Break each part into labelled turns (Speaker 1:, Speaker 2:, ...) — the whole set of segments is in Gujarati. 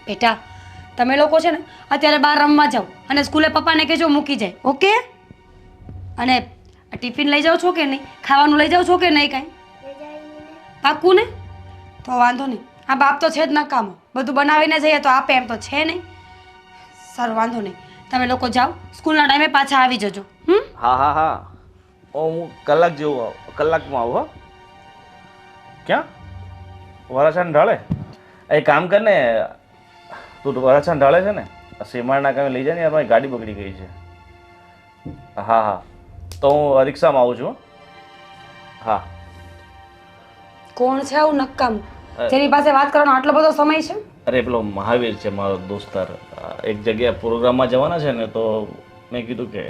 Speaker 1: બેટા તમે લોકો છે ને અત્યારે બહાર રમવા જાઓ અને સ્કૂલે પપ્પાને કહેજો મૂકી જાય, ઓકે? અને ટિફિન લઈ જાઓ છો કે નહીં? ખાવાનું લઈ જાઓ છો કે નહીં કાંઈ? પાક્કું ને? તો વાંધો નહીં. આ બાપ તો છે જ નકામો, બધું બનાવીને જઈએ તો આપે એમ તો છે નહીં. સારું વાંધો નહીં, તમે લોકો જાઓ, સ્કૂલના ટાઈમે પાછા આવી જજો.
Speaker 2: હા હું કલાકમાં આવું. હો ક્યાં વરાછાને ઢાળે? એ કામ કર ને, તું વરાછાને ઢાળે છે ને સીમાડના કામે લઈ જાય ને યાર, મારી ગાડી બગડી ગઈ છે. હા તો હું રિક્ષામાં આવું છું. હા.
Speaker 1: કોણ છે આવું નકામ જેની પાસે વાત કરવાનો આટલો બધો સમય છે?
Speaker 2: અરે પેલો મહાવીર છે મારો દોસ્તાર, એક જગ્યાએ પ્રોગ્રામમાં જવાના છે ને, તો મેં કીધું કે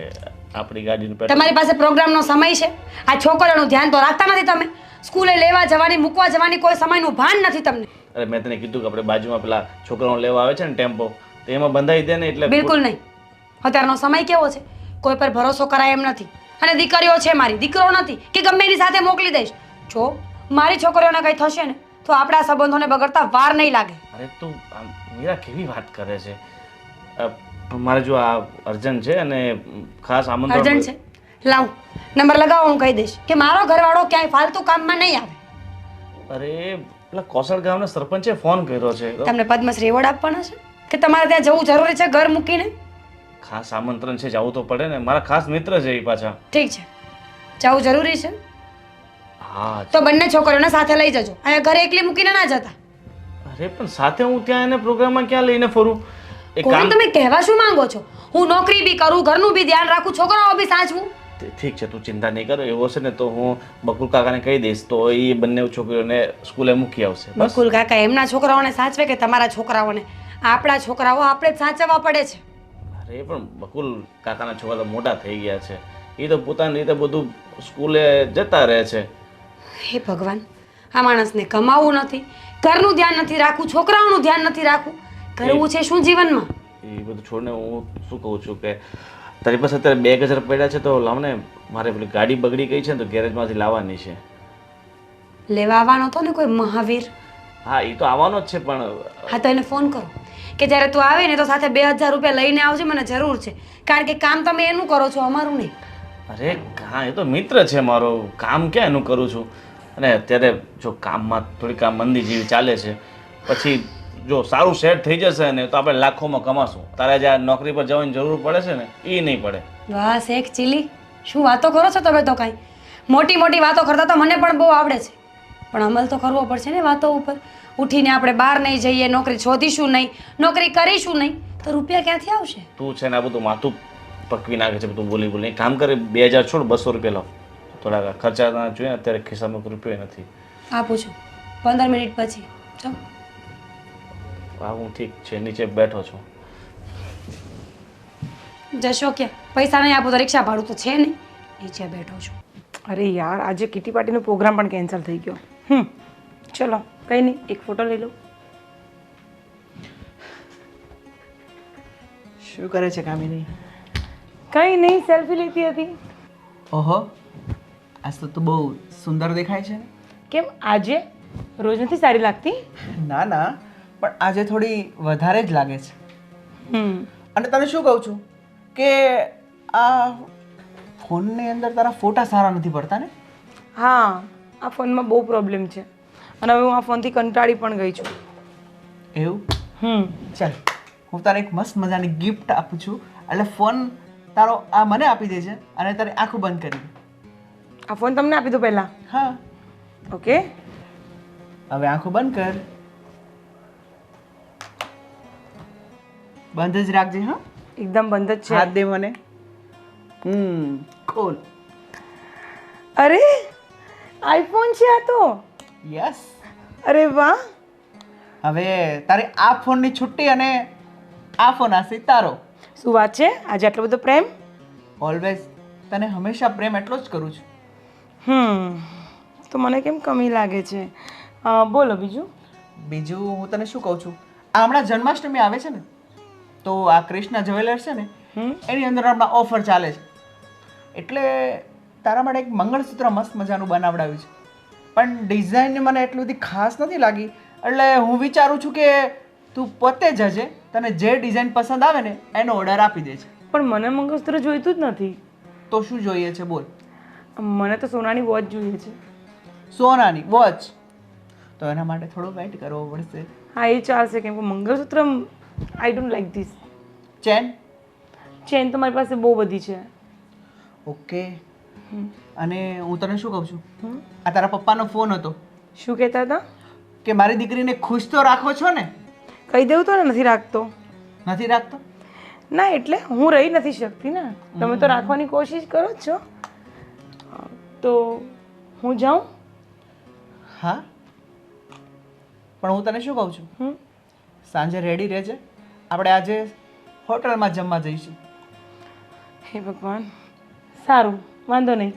Speaker 2: આપણી ગાડીનું પેટ્રોલ.
Speaker 1: તમારી પાસે પ્રોગ્રામનો સમય છે? આ છોકરીઓનું ધ્યાન તો રાખતા નથી તમે. સ્કૂલે લેવા જવાની મૂકવા જવાની કોઈ સમયનું ભાન નથી તમને.
Speaker 2: અરે મેં તને કીધું કે આપણે બાજુમાં પેલા છોકરાઓને લેવા આવે છે ને ટેમ્પો, તો એમાં બંધાઈ દે ને એટલે.
Speaker 1: બિલકુલ નહીં. અત્યારનો સમય કેવો છે, કોઈ પર ભરોસો કરાય એમ નથી. અને દીકરીઓ છે મારી, દીકરો નથી કે ગમે એની સાથે મોકલી દઈશ. જો મારી છોકરીઓને કંઈ થશે ને તો આપણા સંબંધોને બગડતા વાર નહીં લાગે.
Speaker 2: અરે તું મીરા કેવી વાત કરે છે? મારે જો આ અર્જન્ટ છે અને ખાસ આમંત્રણ.
Speaker 1: અર્જન્ટ છે? લાવ નંબર લગાવો, હું કહી દઈશ કે મારો ઘરવાળો ક્યાંય ફાલતુ કામમાં નહીં આવે.
Speaker 2: અરે પેલા કોસળ ગામના સરપંચે ફોન કર્યો છે.
Speaker 1: તમને પદ્મશ્રી એવોર્ડ આપવાના છે કે તમારે ત્યાં જવું જરૂરી છે ઘર મૂકીને?
Speaker 2: ખાસ આમંત્રણ છે, જવું તો પડે ને, મારા ખાસ મિત્ર છે એ પાછા.
Speaker 1: ઠીક છે, જવું જરૂરી છે
Speaker 2: હા
Speaker 1: તો બંને છોકરીઓને સાથે લઈ જજો. અહીંયા ઘરે એકલી મૂકીને ના જતા.
Speaker 2: અરે પણ સાથે હું ત્યાં એને પ્રોગ્રામમાં ક્યાં લઈને ફરું? એક
Speaker 1: કોઈ
Speaker 2: કામ.
Speaker 1: તમે કહેવા શું માંગો છો? હું નોકરી બી કરું, ઘરનું બી ધ્યાન રાખું, છોકરાઓ બી સાચવું.
Speaker 2: ઠીક છે, તું ચિંતા નહીં કરો. એવો છે ને તો હું બકુલ કાકાને કહી દઈશ, તો એ બંને છોકરીઓને સ્કૂલે મૂકી આવશે. બસ.
Speaker 1: બકુલ કાકા એમના છોકરાઓને સાચવે કે તમારા છોકરાઓને? આપણા છોકરાઓ આપણે જ સાચવવા પડે છે.
Speaker 2: અરે પણ બકુલ કાકાના છોકરા તો મોટા થઈ ગયા છે, એ તો પોતાની રીતે બધું સ્કૂલે જતા રહે છે.
Speaker 1: હે ભગવાન, આ માણસને કમાવું નથી, ઘરનું ધ્યાન નથી રાખવું, છોકરાઓનું ધ્યાન નથી રાખવું, કરવું છે શું જીવનમાં?
Speaker 2: એ બધું છોડને હું શું કહું છું કે તારી પાસે અત્યારે 2000 પડ્યા છે, તો લાવને, મારે પેલી ગાડી બગડી ગઈ છે ને તો ગેરેજમાંથી લાવવાની છે.
Speaker 1: લેવા આવવાનો હતો ને કોઈ મહાવીર?
Speaker 2: હા એ તો આવવાનો જ છે, પણ
Speaker 1: હા તો એને ફોન કરો કે જ્યારે તું આવે ને તો સાથે 2000 રૂપિયા લઈને આવજે, મને જરૂર છે. કારણ કે કામ તમે એનું કરો છો, અમારું નહીં.
Speaker 2: અરે હા, એ તો મિત્ર છે મારો, કામ ક્યાં એનું કરું છું. અને અત્યારે જો કામમાં થોડીક આ મંદી જેવી ચાલે છે, પછી જો સારું સેટ થઈ જશે ને તો આપણે લાખોમાં કમાશું. તારે જ્યાં નોકરી પર જવાની જરૂર પડે છે ને એ નહીં પડે.
Speaker 1: વાહ શેખ ચીલી, શું વાતો કરો છો તમે તો! કાંઈ મોટી મોટી વાતો કરતા તો મને પણ બહુ આવડે છે, પણ અમલ તો કરવો પડશે ને વાતો ઉપર. ઉઠીને આપણે બહાર નહીં જઈએ, નોકરી શોધીશું નહીં, નોકરી કરીશું નહીં તો રૂપિયા ક્યાંથી આવશે?
Speaker 2: તું છે ને આ બધું માથું પકવી નાખે છે, બધું બોલી બોલી. કામ કરે 2000 છોડ, 200 રૂપિયા લાવ. થોડા ખર્ચા જોઈએ, અત્યારે ખિસ્સામાં રૂપિયો નથી.
Speaker 1: આપું છું 15 મિનિટ પછી. ચાલ
Speaker 2: હા હું ઠીક છે, નીચે બેઠો છું.
Speaker 1: જશો ક્યાં? પૈસા નહીં આપું તો રિક્ષા ભાડું તો છે નહીં, નીચે બેઠો છું.
Speaker 3: અરે યાર, આજે કિટી પાર્ટીનો પ્રોગ્રામ પણ કેન્સલ થઈ ગયો. ચલો કંઈ નહીં, એક ફોટો લઈ લો.
Speaker 4: શું કરે છે કામિની?
Speaker 3: કંઈ નહીં, સેલ્ફી લેતી હતી.
Speaker 4: ઓહો, આજ તો તું બહુ સુંદર દેખાય છે.
Speaker 3: કેમ આજે? રોજ નથી સારી લાગતી?
Speaker 4: ના ના, પણ આજે થોડી વધારે જ લાગે છે. અને તને શું કહું છું કે આ ફોનની અંદર તારા ફોટા સારા નથી પડતા ને?
Speaker 3: હા, આ ફોનમાં બહુ પ્રોબ્લેમ છે અને હવે હું આ ફોનથી કંટાળી પણ ગઈ છું.
Speaker 4: એવું? ચાલ, હું તારે એક મસ્ત મજાની ગિફ્ટ આપું છું, એટલે ફોન તારો આ મને આપી દેજે અને તારી આંખો બંધ કરી દે.
Speaker 3: આ ફોન તમને આપી દો પહેલાં?
Speaker 4: હા.
Speaker 3: ઓકે,
Speaker 4: હવે આંખો બંધ કર. બંધ જ રાખજે. હા,
Speaker 3: એકદમ બંધ જ છે.
Speaker 4: હાથ દે મને. ખોલ.
Speaker 3: અરે આઈફોન છે આ તો.
Speaker 4: યસ.
Speaker 3: અરે વાહ.
Speaker 4: હવે તારે આ ફોનની છુટ્ટી અને આ ફોન હશે તારો.
Speaker 3: શું વાત છે, આજે આટલો બધો પ્રેમ?
Speaker 4: ઓલવેઝ, તને હંમેશા પ્રેમ એટલો જ કરું છું.
Speaker 3: તો મને કેમ કમી લાગે છે? બોલો બીજું.
Speaker 4: બીજું હું તને શું કહું છું, આ હમણાં જન્માષ્ટમી આવે છે ને, તો આ કૃષ્ણ જ્વેલર્સ છે ને એની અંદર હમણાં ઓફર ચાલે છે, એટલે તારા માટે એક મંગળસૂત્ર મસ્ત મજાનું બનાવડાવ્યું છે, પણ ડિઝાઇન મને એટલી બધી ખાસ નથી લાગી, એટલે હું વિચારું છું કે તું પોતે જજે, તને જે ડિઝાઇન પસંદ આવે ને એનો ઓર્ડર આપી દે છે.
Speaker 3: પણ મને મંગળસૂત્ર જોઈતું જ નથી.
Speaker 4: તો શું જોઈએ છે બોલ?
Speaker 3: મને તો સોનાની વોચ જોઈએ છે.
Speaker 4: સોનાની વોચ? તો એના માટે થોડો વેઇટ કરવો પડશે.
Speaker 3: હા એ ચાલશે, કેમ કે mangalsutra I don't like this.
Speaker 4: Chain?
Speaker 3: Chain તો મારી પાસે બહુ બધી છે.
Speaker 4: ઓકે. અને હું તને શું કહું છું, આ તારા પપ્પાનો ફોન હતો
Speaker 3: શું કહેતા હતા?
Speaker 4: કે મારી દીકરીને ખુશ તો રાખો છો ને?
Speaker 3: કહી દેવું તો ને નથી રાખતો.
Speaker 4: નથી રાખતો?
Speaker 3: ના એટલે હું રહી નથી શકતી ને, તમે તો રાખવાની કોશિશ કરો જ છો. તો હું જાઉં?
Speaker 4: હા, પણ હું તને શું કહું છું, સાંજે રેડી રહેજે, આપણે આજે હોટલમાં જમવા જઈશું.
Speaker 3: હે ભગવાન, સારું, વાંધો નહીં.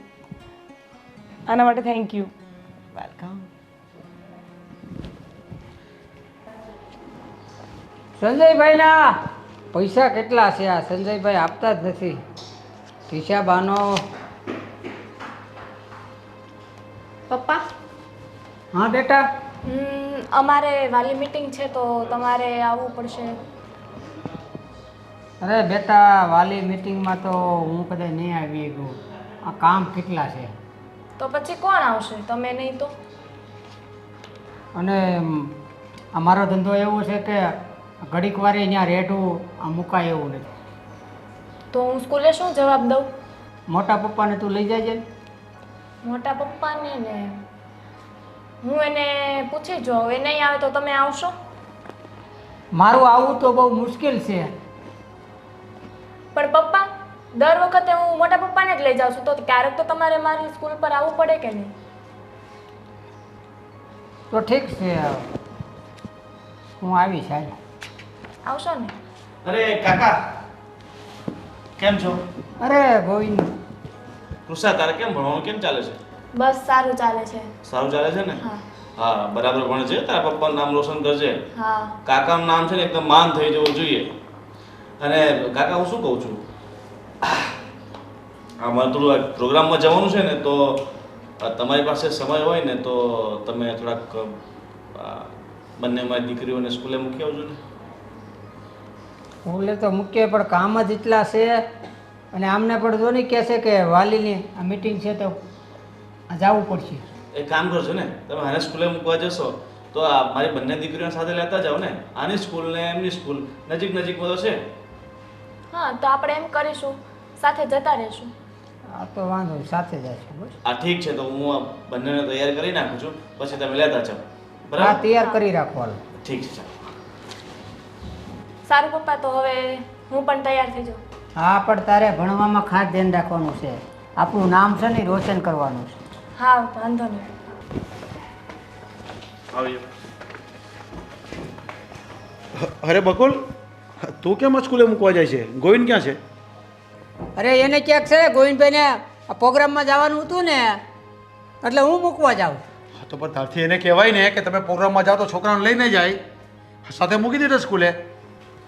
Speaker 3: આના માટે થેન્ક યુ.
Speaker 4: વેલકમ.
Speaker 5: સંજયભાઈના પૈસા કેટલા છે? આ સંજયભાઈ આપતા જ નથી. ટીશાબાનો.
Speaker 6: પપ્પા,
Speaker 5: હા બેટા.
Speaker 6: અમારે વાલી મીટિંગ છે તો તમારે આવવું પડશે.
Speaker 5: અરે બેટા, વાલી મીટિંગમાં તો હું કદાચ નહીં આવી ગયું. આ કામ કેટલા છે.
Speaker 6: તો પછી કોણ આવશે? તમે નહીં તો?
Speaker 5: અને અમારો ધંધો એવો છે કે ઘડીક વારે ત્યાં રેઢું આ મુકાય એવું નથી.
Speaker 6: તો હું સ્કૂલે શું જવાબ દઉં?
Speaker 5: મોટા પપ્પાને તું લઈ જાય છે.
Speaker 6: મોટા પપ્પાને ને હું એને પૂછી જોઉં, એ નહીં આવે તો તમે આવશો?
Speaker 5: મારું આવું તો બહુ મુશ્કેલ છે.
Speaker 6: પણ પપ્પા, દર વખતે હું મોટા પપ્પાને જ લઈ જાઉં છું, તો ક્યારેક તો તમારે મારી સ્કૂલ પર આવવું પડે કે નહીં?
Speaker 5: તો ઠીક છે, હું આવીશ. હાલ
Speaker 6: આવશો ને?
Speaker 2: અરે કાકા, કેમ છો?
Speaker 5: અરે ગોવિંદ,
Speaker 2: કૃષા, તારે કેમ ભણવાનું કેમ ચાલે છે?
Speaker 6: બસ સારું ચાલે છે.
Speaker 2: સારું ચાલે છે ને?
Speaker 6: હા.
Speaker 2: હા, બરાબર ભણજે, તારા પપ્પાનું નામ રોશન કરજે.
Speaker 6: હા.
Speaker 2: કાકાનું નામ છે ને એકદમ માન થઈ જવું જોઈએ. અને કાકા, હું શું કહું છું, મારે થોડું પ્રોગ્રામમાં જવાનું છે ને, તો તમારી પાસે સમય હોય ને તો તમે થોડાક બંને મારી દીકરીઓને સ્કૂલે મૂકી આવજો ને.
Speaker 5: સ્કૂલે તો મૂકીએ પણ કામ જ એટલા છે. અને આમને પણ જો નહીં કહે છે કે વાલીની આ મીટિંગ છે તો જવું પડશે.
Speaker 2: એક કામ કરજો ને, તમે આને સ્કૂલે મૂકવા જશો તો આ મારી બંને દીકરીઓને સાથે લેતા જાઓ ને. આની સ્કૂલ ને એમની સ્કૂલ નજીક નજીકમાં તો છે.
Speaker 6: હા, તો આપણે એમ કરીશું, સાથે જતા રહીશું.
Speaker 5: આ તો વાંધો નહીં, સાથે જઈશું. બસ
Speaker 2: આ ઠીક છે, તો હું આ બંનેને તૈયાર કરી નાખું છું, પછી તમે લેતા જાઓ.
Speaker 5: હા,
Speaker 2: બરાબર?
Speaker 5: તૈયાર કરી રાખો. હાલો.
Speaker 2: ઠીક છે, ચાલો.
Speaker 6: સારું પપ્પા, તો હવે હું પણ તૈયાર થઈ જાઉં.
Speaker 5: હા, પણ તારે ભણવામાં ખાસ ધ્યાન રાખવાનું છે. આપણું નામ છે ને રોશન કરવાનું છે.
Speaker 6: હા, વાંધો નહીં.
Speaker 2: આવજો.
Speaker 7: અરે બકુલ, તું કેમ સ્કૂલે મૂકવા જાય છે? ગોવિંદ ક્યાં છે?
Speaker 5: અરે એને ક્યાંક છે ગોવિંદભાઈને આ પ્રોગ્રામમાં જવાનું હતું ને, એટલે હું મૂકવા જાઉં.
Speaker 7: હા, તો પણ તારથી એને કહેવાય ને કે તમે પ્રોગ્રામમાં જાઓ તો છોકરાને લઈને જાય, સાથે મૂકી દીધો સ્કૂલે.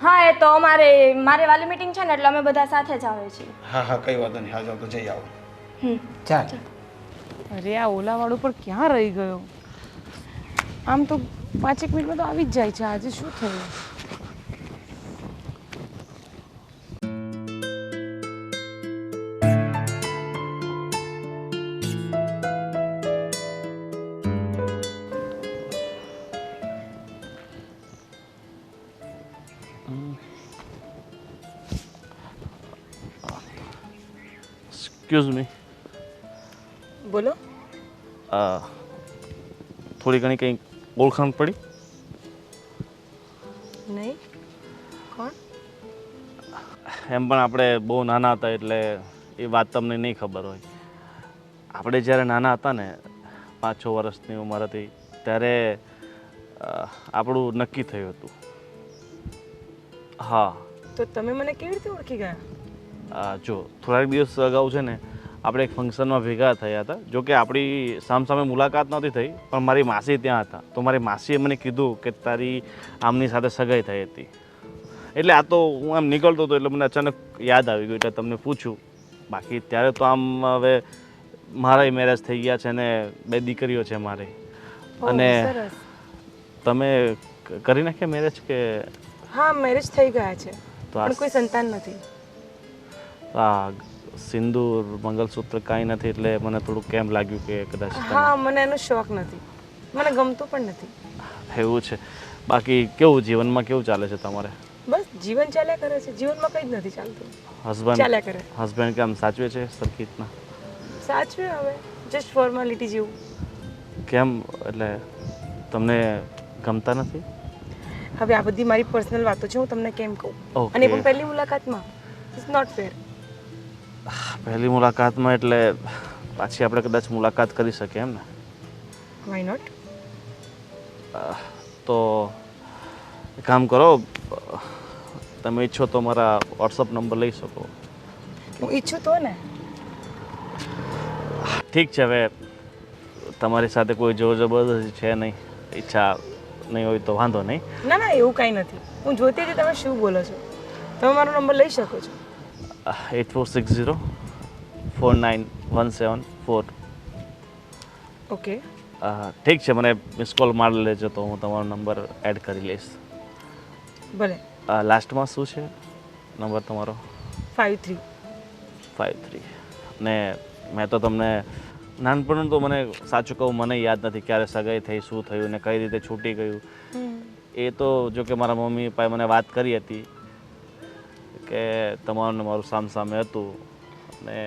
Speaker 6: હા, એ તો મારે વાલી મીટિંગ છે ને, એટલે અમે બધા સાથે જ આવે છીએ.
Speaker 7: હા હા, કઈ વાંધો નહીં. હા, જાઓ તો જઈ આવો.
Speaker 5: ચાલ.
Speaker 3: અરે આ ઓલાવાળો પણ ક્યાં રહી ગયો? આમ તો 5 મિનિટમાં તો આવી જ જાય છે. આજે શું થયું?
Speaker 2: Excuse me.
Speaker 3: બોલો.
Speaker 2: થોડી ઘણી કંઈ ઓળખાણ પડી?
Speaker 3: નહીં. કોણ?
Speaker 2: એમ પણ આપણે બહુ નાના હતા એટલે એ વાત તમને નહીં ખબર હોય. આપણે જ્યારે નાના હતા ને, 5-6 વર્ષની ઉંમર હતી, ત્યારે આપણું નક્કી થયું હતું. હા.
Speaker 3: તો તમે મને કેવી રીતે ઓળખી ગયા?
Speaker 2: જો થોડાક દિવસ અગાઉ છે ને, આપણે એક ફંક્શનમાં ભેગા થયા હતા. જો કે આપણી સામસામે મુલાકાત નહોતી થઈ, પણ મારી માસી ત્યાં હતા. તો મારી માસીએ મને કીધું કે તારી આમની સાથે સગાઈ થઈ હતી. એટલે આ તો હું આમ નીકળતો હતો એટલે મને અચાનક યાદ આવી ગયું, એટલે તમને પૂછ્યું. બાકી ત્યારે તો આમ હવે મારા મેરેજ થઈ ગયા છે ને 2 દીકરીઓ છે મારી. અને તમે કરી નાખે મેરેજ કે
Speaker 3: હા મેરેજ થઈ ગયા છે
Speaker 2: તો આ
Speaker 3: પણ કોઈ સંતાન નથી.
Speaker 2: આ સિંદૂર મંગલસૂત્ર કાંઈ નથી એટલે મને થોડું કેમ લાગ્યું કે કદાચ
Speaker 3: હા મને એનો શોખ નથી, મને ગમતું પણ નથી.
Speaker 2: એવું છે. બાકી કેવું જીવનમાં કેવું ચાલે છે તમારે?
Speaker 3: બસ જીવન ચાલ્યા કરે છે, જીવનમાં કંઈ જ નથી ચાલતું.
Speaker 2: હસબન્ડ
Speaker 3: ચાલ્યા કરે.
Speaker 2: હસબન્ડ કેમ સાચવે છે સરખી રીતના?
Speaker 3: સાચવે હવે જસ્ટ ફોર્માલિટી જેવું.
Speaker 2: કેમ એટલે તમને ગમતા નથી?
Speaker 3: હવે આ બધી મારી પર્સનલ વાતો છે, હું તમને કેમ કહું.
Speaker 2: Okay.
Speaker 3: અને એ પણ પહેલી મુલાકાતમાં. It's not fair.
Speaker 2: પહેલી મુલાકાતમાં એટલે પાછી આપણે કદાચ મુલાકાત કરી શકીએ એમ ને?
Speaker 3: Why not?
Speaker 2: તો એક કામ કરો, તમે ઈચ્છો તો મારા વોટ્સઅપ નંબર લઈ શકો.
Speaker 3: હું ઈચ્છું તો ને.
Speaker 2: ઠીક છે, હવે તમારી સાથે કોઈ જોર જબરદસ્તી છે નહીં, ઈચ્છા નહીં હોય તો વાંધો નહીં.
Speaker 3: ના ના એવું કાંઈ નથી. હું જોતી હતી તમે શું બોલો છો. તમે મારો નંબર લઈ શકો છો.
Speaker 2: 84604917
Speaker 3: ઓકે.
Speaker 2: ઠીક છે, મને મિસ કોલ મારી લેજો તો હું તમારો નંબર એડ કરી લઈશ.
Speaker 3: ભલે.
Speaker 2: લાસ્ટમાં શું છે નંબર તમારો?
Speaker 3: 53.
Speaker 2: 53. ને મેં તો તમને નાનપણનું તો મને સાચું કહું મને યાદ નથી ક્યારે સગાઈ થઈ, શું થયું ને કઈ રીતે છૂટી ગયું. એ તો જો કે મારા મમ્મી પપ્પાએ મને વાત કરી હતી કે તમારું ને મારું સામસામે હતું ને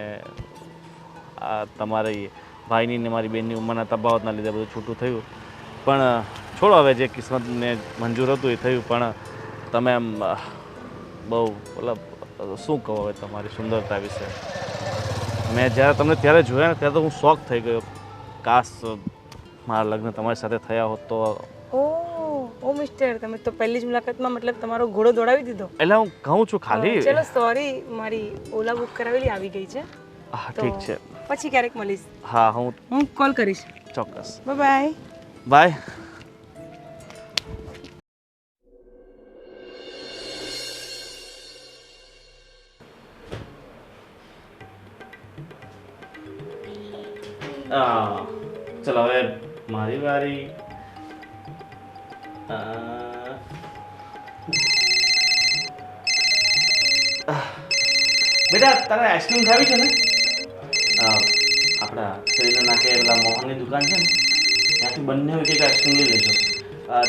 Speaker 2: આ તમારી ભાઈની ને મારી બેનની ઉંમરના તફાવતના લીધે બધું છૂટું થયું. પણ છોડો, હવે જે કિસ્મતને મંજૂર હતું એ થયું. પણ તમે આમ બહુ મતલબ શું કહો હવે તમારી સુંદરતા વિશે. મેં જ્યારે તમને ત્યારે જોયા ને ત્યારે તો હું શોક થઈ ગયો. કાશ મારા લગ્ન તમારી સાથે થયા હોત તો.
Speaker 3: ઓ મિસ્ટર, તમે તો પહેલી જ મુલાકાતમાં મતલબ તમારો ઘોડો દોડાવી દીધો.
Speaker 2: એટલે હું કહું છું ખાલી.
Speaker 3: ચલો સોરી, મારી ઓલા બુક કરાવેલી આવી ગઈ છે.
Speaker 2: હા ઠીક છે.
Speaker 3: પછી ક્યારેક મળીશ.
Speaker 2: હા
Speaker 3: હું કોલ કરીશ.
Speaker 2: ચોક્કસ.
Speaker 3: બાય.
Speaker 2: બાય. ચલો હવે મારી વારી. બેટા તારે આઈસ્ક્રીમ ખાવી છે ને? આપણા શરીરના નાકે પેલા મોહનની દુકાન છે ને ત્યાંથી બંને એક એક આઈસ્ક્રીમ લઈ લેજો.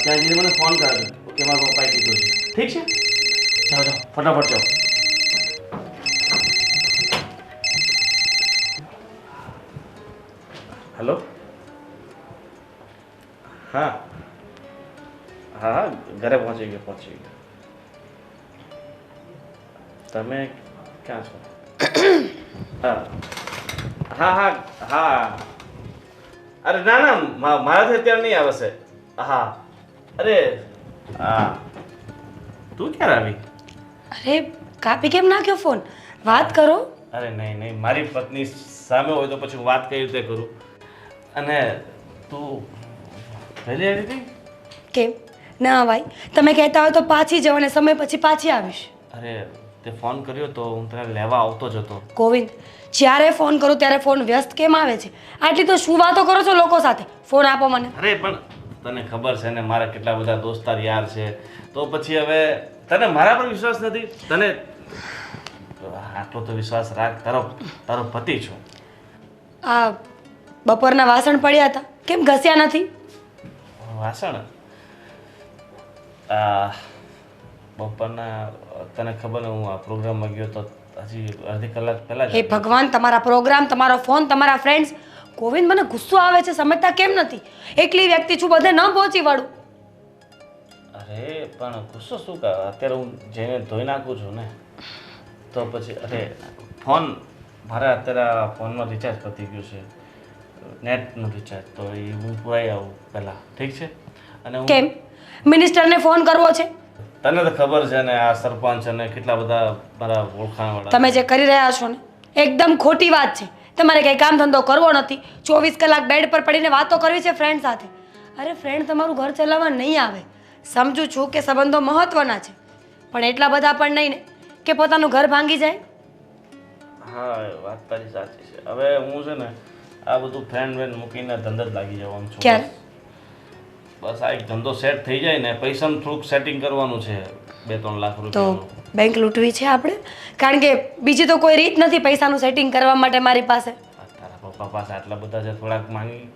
Speaker 2: ત્યાં જઈને મને ફોન કરજો. ઓકે, મારા પપ્પાએ કીધું છે. ઠીક છે? જાઓ જાઓ ફટાફટ જાઓ. હેલો. હા હા હા ઘરે પહોંચી ગયો. તમે ક્યાં છો? હા હા હા. અરે ના ના મારાથી અત્યારે નહીં આવશે. હા અરે હા તું ક્યારે આવી?
Speaker 1: અરે કાપી કેમ નાખ્યો ફોન? વાત કરો.
Speaker 2: અરે નહીં નહીં, મારી પત્ની સામે હોય તો પછી હું વાત કઈ રીતે કરું. અને તું પહેલી આવી હતી?
Speaker 1: કેમ ના ભાઈ, તમે કહેતા હોય તો પાછી જાઓ અને સમય પછી પાછી આવીશ.
Speaker 2: અરે તે ફોન કર્યો તો હું તને લેવા આવતો જ હતો.
Speaker 1: ગોવિંદ, જ્યારે ફોન કરું ત્યારે ફોન વ્યસ્ત કેમ આવે છે? આટલી તો શું વાતો કરો છો લોકો સાથે? ફોન આપો મને.
Speaker 2: અરે પણ તને ખબર છે ને મારા કેટલા બધા દોસ્તાર યાર છે, તો પછી હવે તને મારા પર વિશ્વાસ નથી? તને આટલો તો વિશ્વાસ રાખ, તારો પતિ છું.
Speaker 1: આ બપોરના વાસણ પડ્યા હતા, કેમ ઘસ્યા નથી?
Speaker 2: વાસણ બપોરના તને ખબર ને હું આ પ્રોગ્રામમાં ગયો તો હજી અડધી કલાક પહેલાં
Speaker 1: હે ભગવાન, તમારા પ્રોગ્રામ, તમારો ફોન, તમારા ફ્રેન્ડ્સ. ગોવિંદ, મને ગુસ્સો આવે છે, સમજતા કેમ નથી? એકલી વ્યક્તિ છું, બધે ન પહોંચી વળું.
Speaker 2: અરે પણ ગુસ્સો શું કર, અત્યારે હું જઈને ધોઈ નાખું છું ને તો પછી. અરે ફોન મારે અત્યારે ફોનમાં રિચાર્જ પતી ગયું છે, નેટનું રિચાર્જ, તો એ હું પુરાઈ આવું પહેલાં. ઠીક છે? અને હું
Speaker 1: કેમ મિનિસ્ટરને ફોન કરવો છે?
Speaker 2: તને તો ખબર છે ને આ સરપંચ અને કેટલા બધા મારા ઓળખાણવાળા.
Speaker 1: તમે જે કરી રહ્યા છો ને એકદમ ખોટી વાત છે. તમારે કંઈ કામ ધંધો કરવો નથી, 24 કલાક બેડ પર પડીને વાતો કરવી છે ફ્રેન્ડ સાથે. અરે ફ્રેન્ડ તમારું ઘર ચલાવવા નહીં આવે. સમજુ છું કે સંબંધો મહત્વના છે, પણ એટલા બધા પણ નહીં ને કે પોતાનું ઘર ભાંગી જાય.
Speaker 2: હા વાત તારી સાચી છે. હવે હું છે ને આ બધું ફ્રેન્ડ વેન્ડ મૂકીને ધંધો જ લાગી જવાનું છું.
Speaker 1: ક્યારે?
Speaker 2: બસ આ એક ધંધો સેટ થઈ જાય ને પૈસાનું થોડુંક સેટિંગ કરવાનું છે 2-3 લાખ
Speaker 1: તો
Speaker 2: રૂપિયાનું.
Speaker 1: બેંક લૂંટવી છે આપણે, કારણ કે બીજી તો કોઈ રીત નથી પૈસાનું સેટિંગ કરવા માટે મારી પાસે.
Speaker 2: તારા પપ્પા પાસે આટલા બધા છે, થોડાક માંગી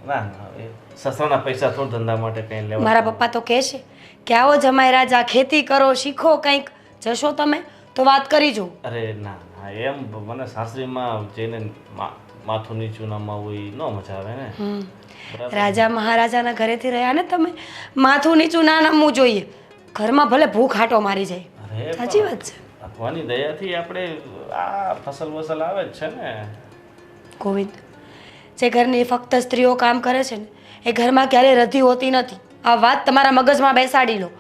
Speaker 2: ના ના એ સસરાના પૈસા થોડા ધંધા માટે કંઈ લેવા.
Speaker 1: મારા પપ્પા તો કહે છે કે આવો જમાઈ રાજા, ખેતી કરો, શીખો કંઈક, જશો તમે તો વાત કરી જો.
Speaker 2: અરે ના ના એમ મને સાસરીમાં જઈને માથું નીચું નમાવું એ ન મજા આવે ને. બરાબર.
Speaker 1: રાજા મહારાજાના ઘરેથી રહ્યા ને તમે, માથું નીચું ના નમવું જોઈએ. ઘરમાં ભલે ભૂખ હાટો મારી જાય.
Speaker 2: અરે
Speaker 1: સાચી વાત છે
Speaker 2: ભગવાનની દયાથી આપણે આ ફસલ વસલ આવે જ છે ને.
Speaker 1: ગોવિંદ, જે ઘરની ફક્ત સ્ત્રીઓ કામ કરે છે ને એ ઘરમાં ક્યારેય રધી હોતી નથી. આ વાત તમારા મગજમાં બેસાડી લો.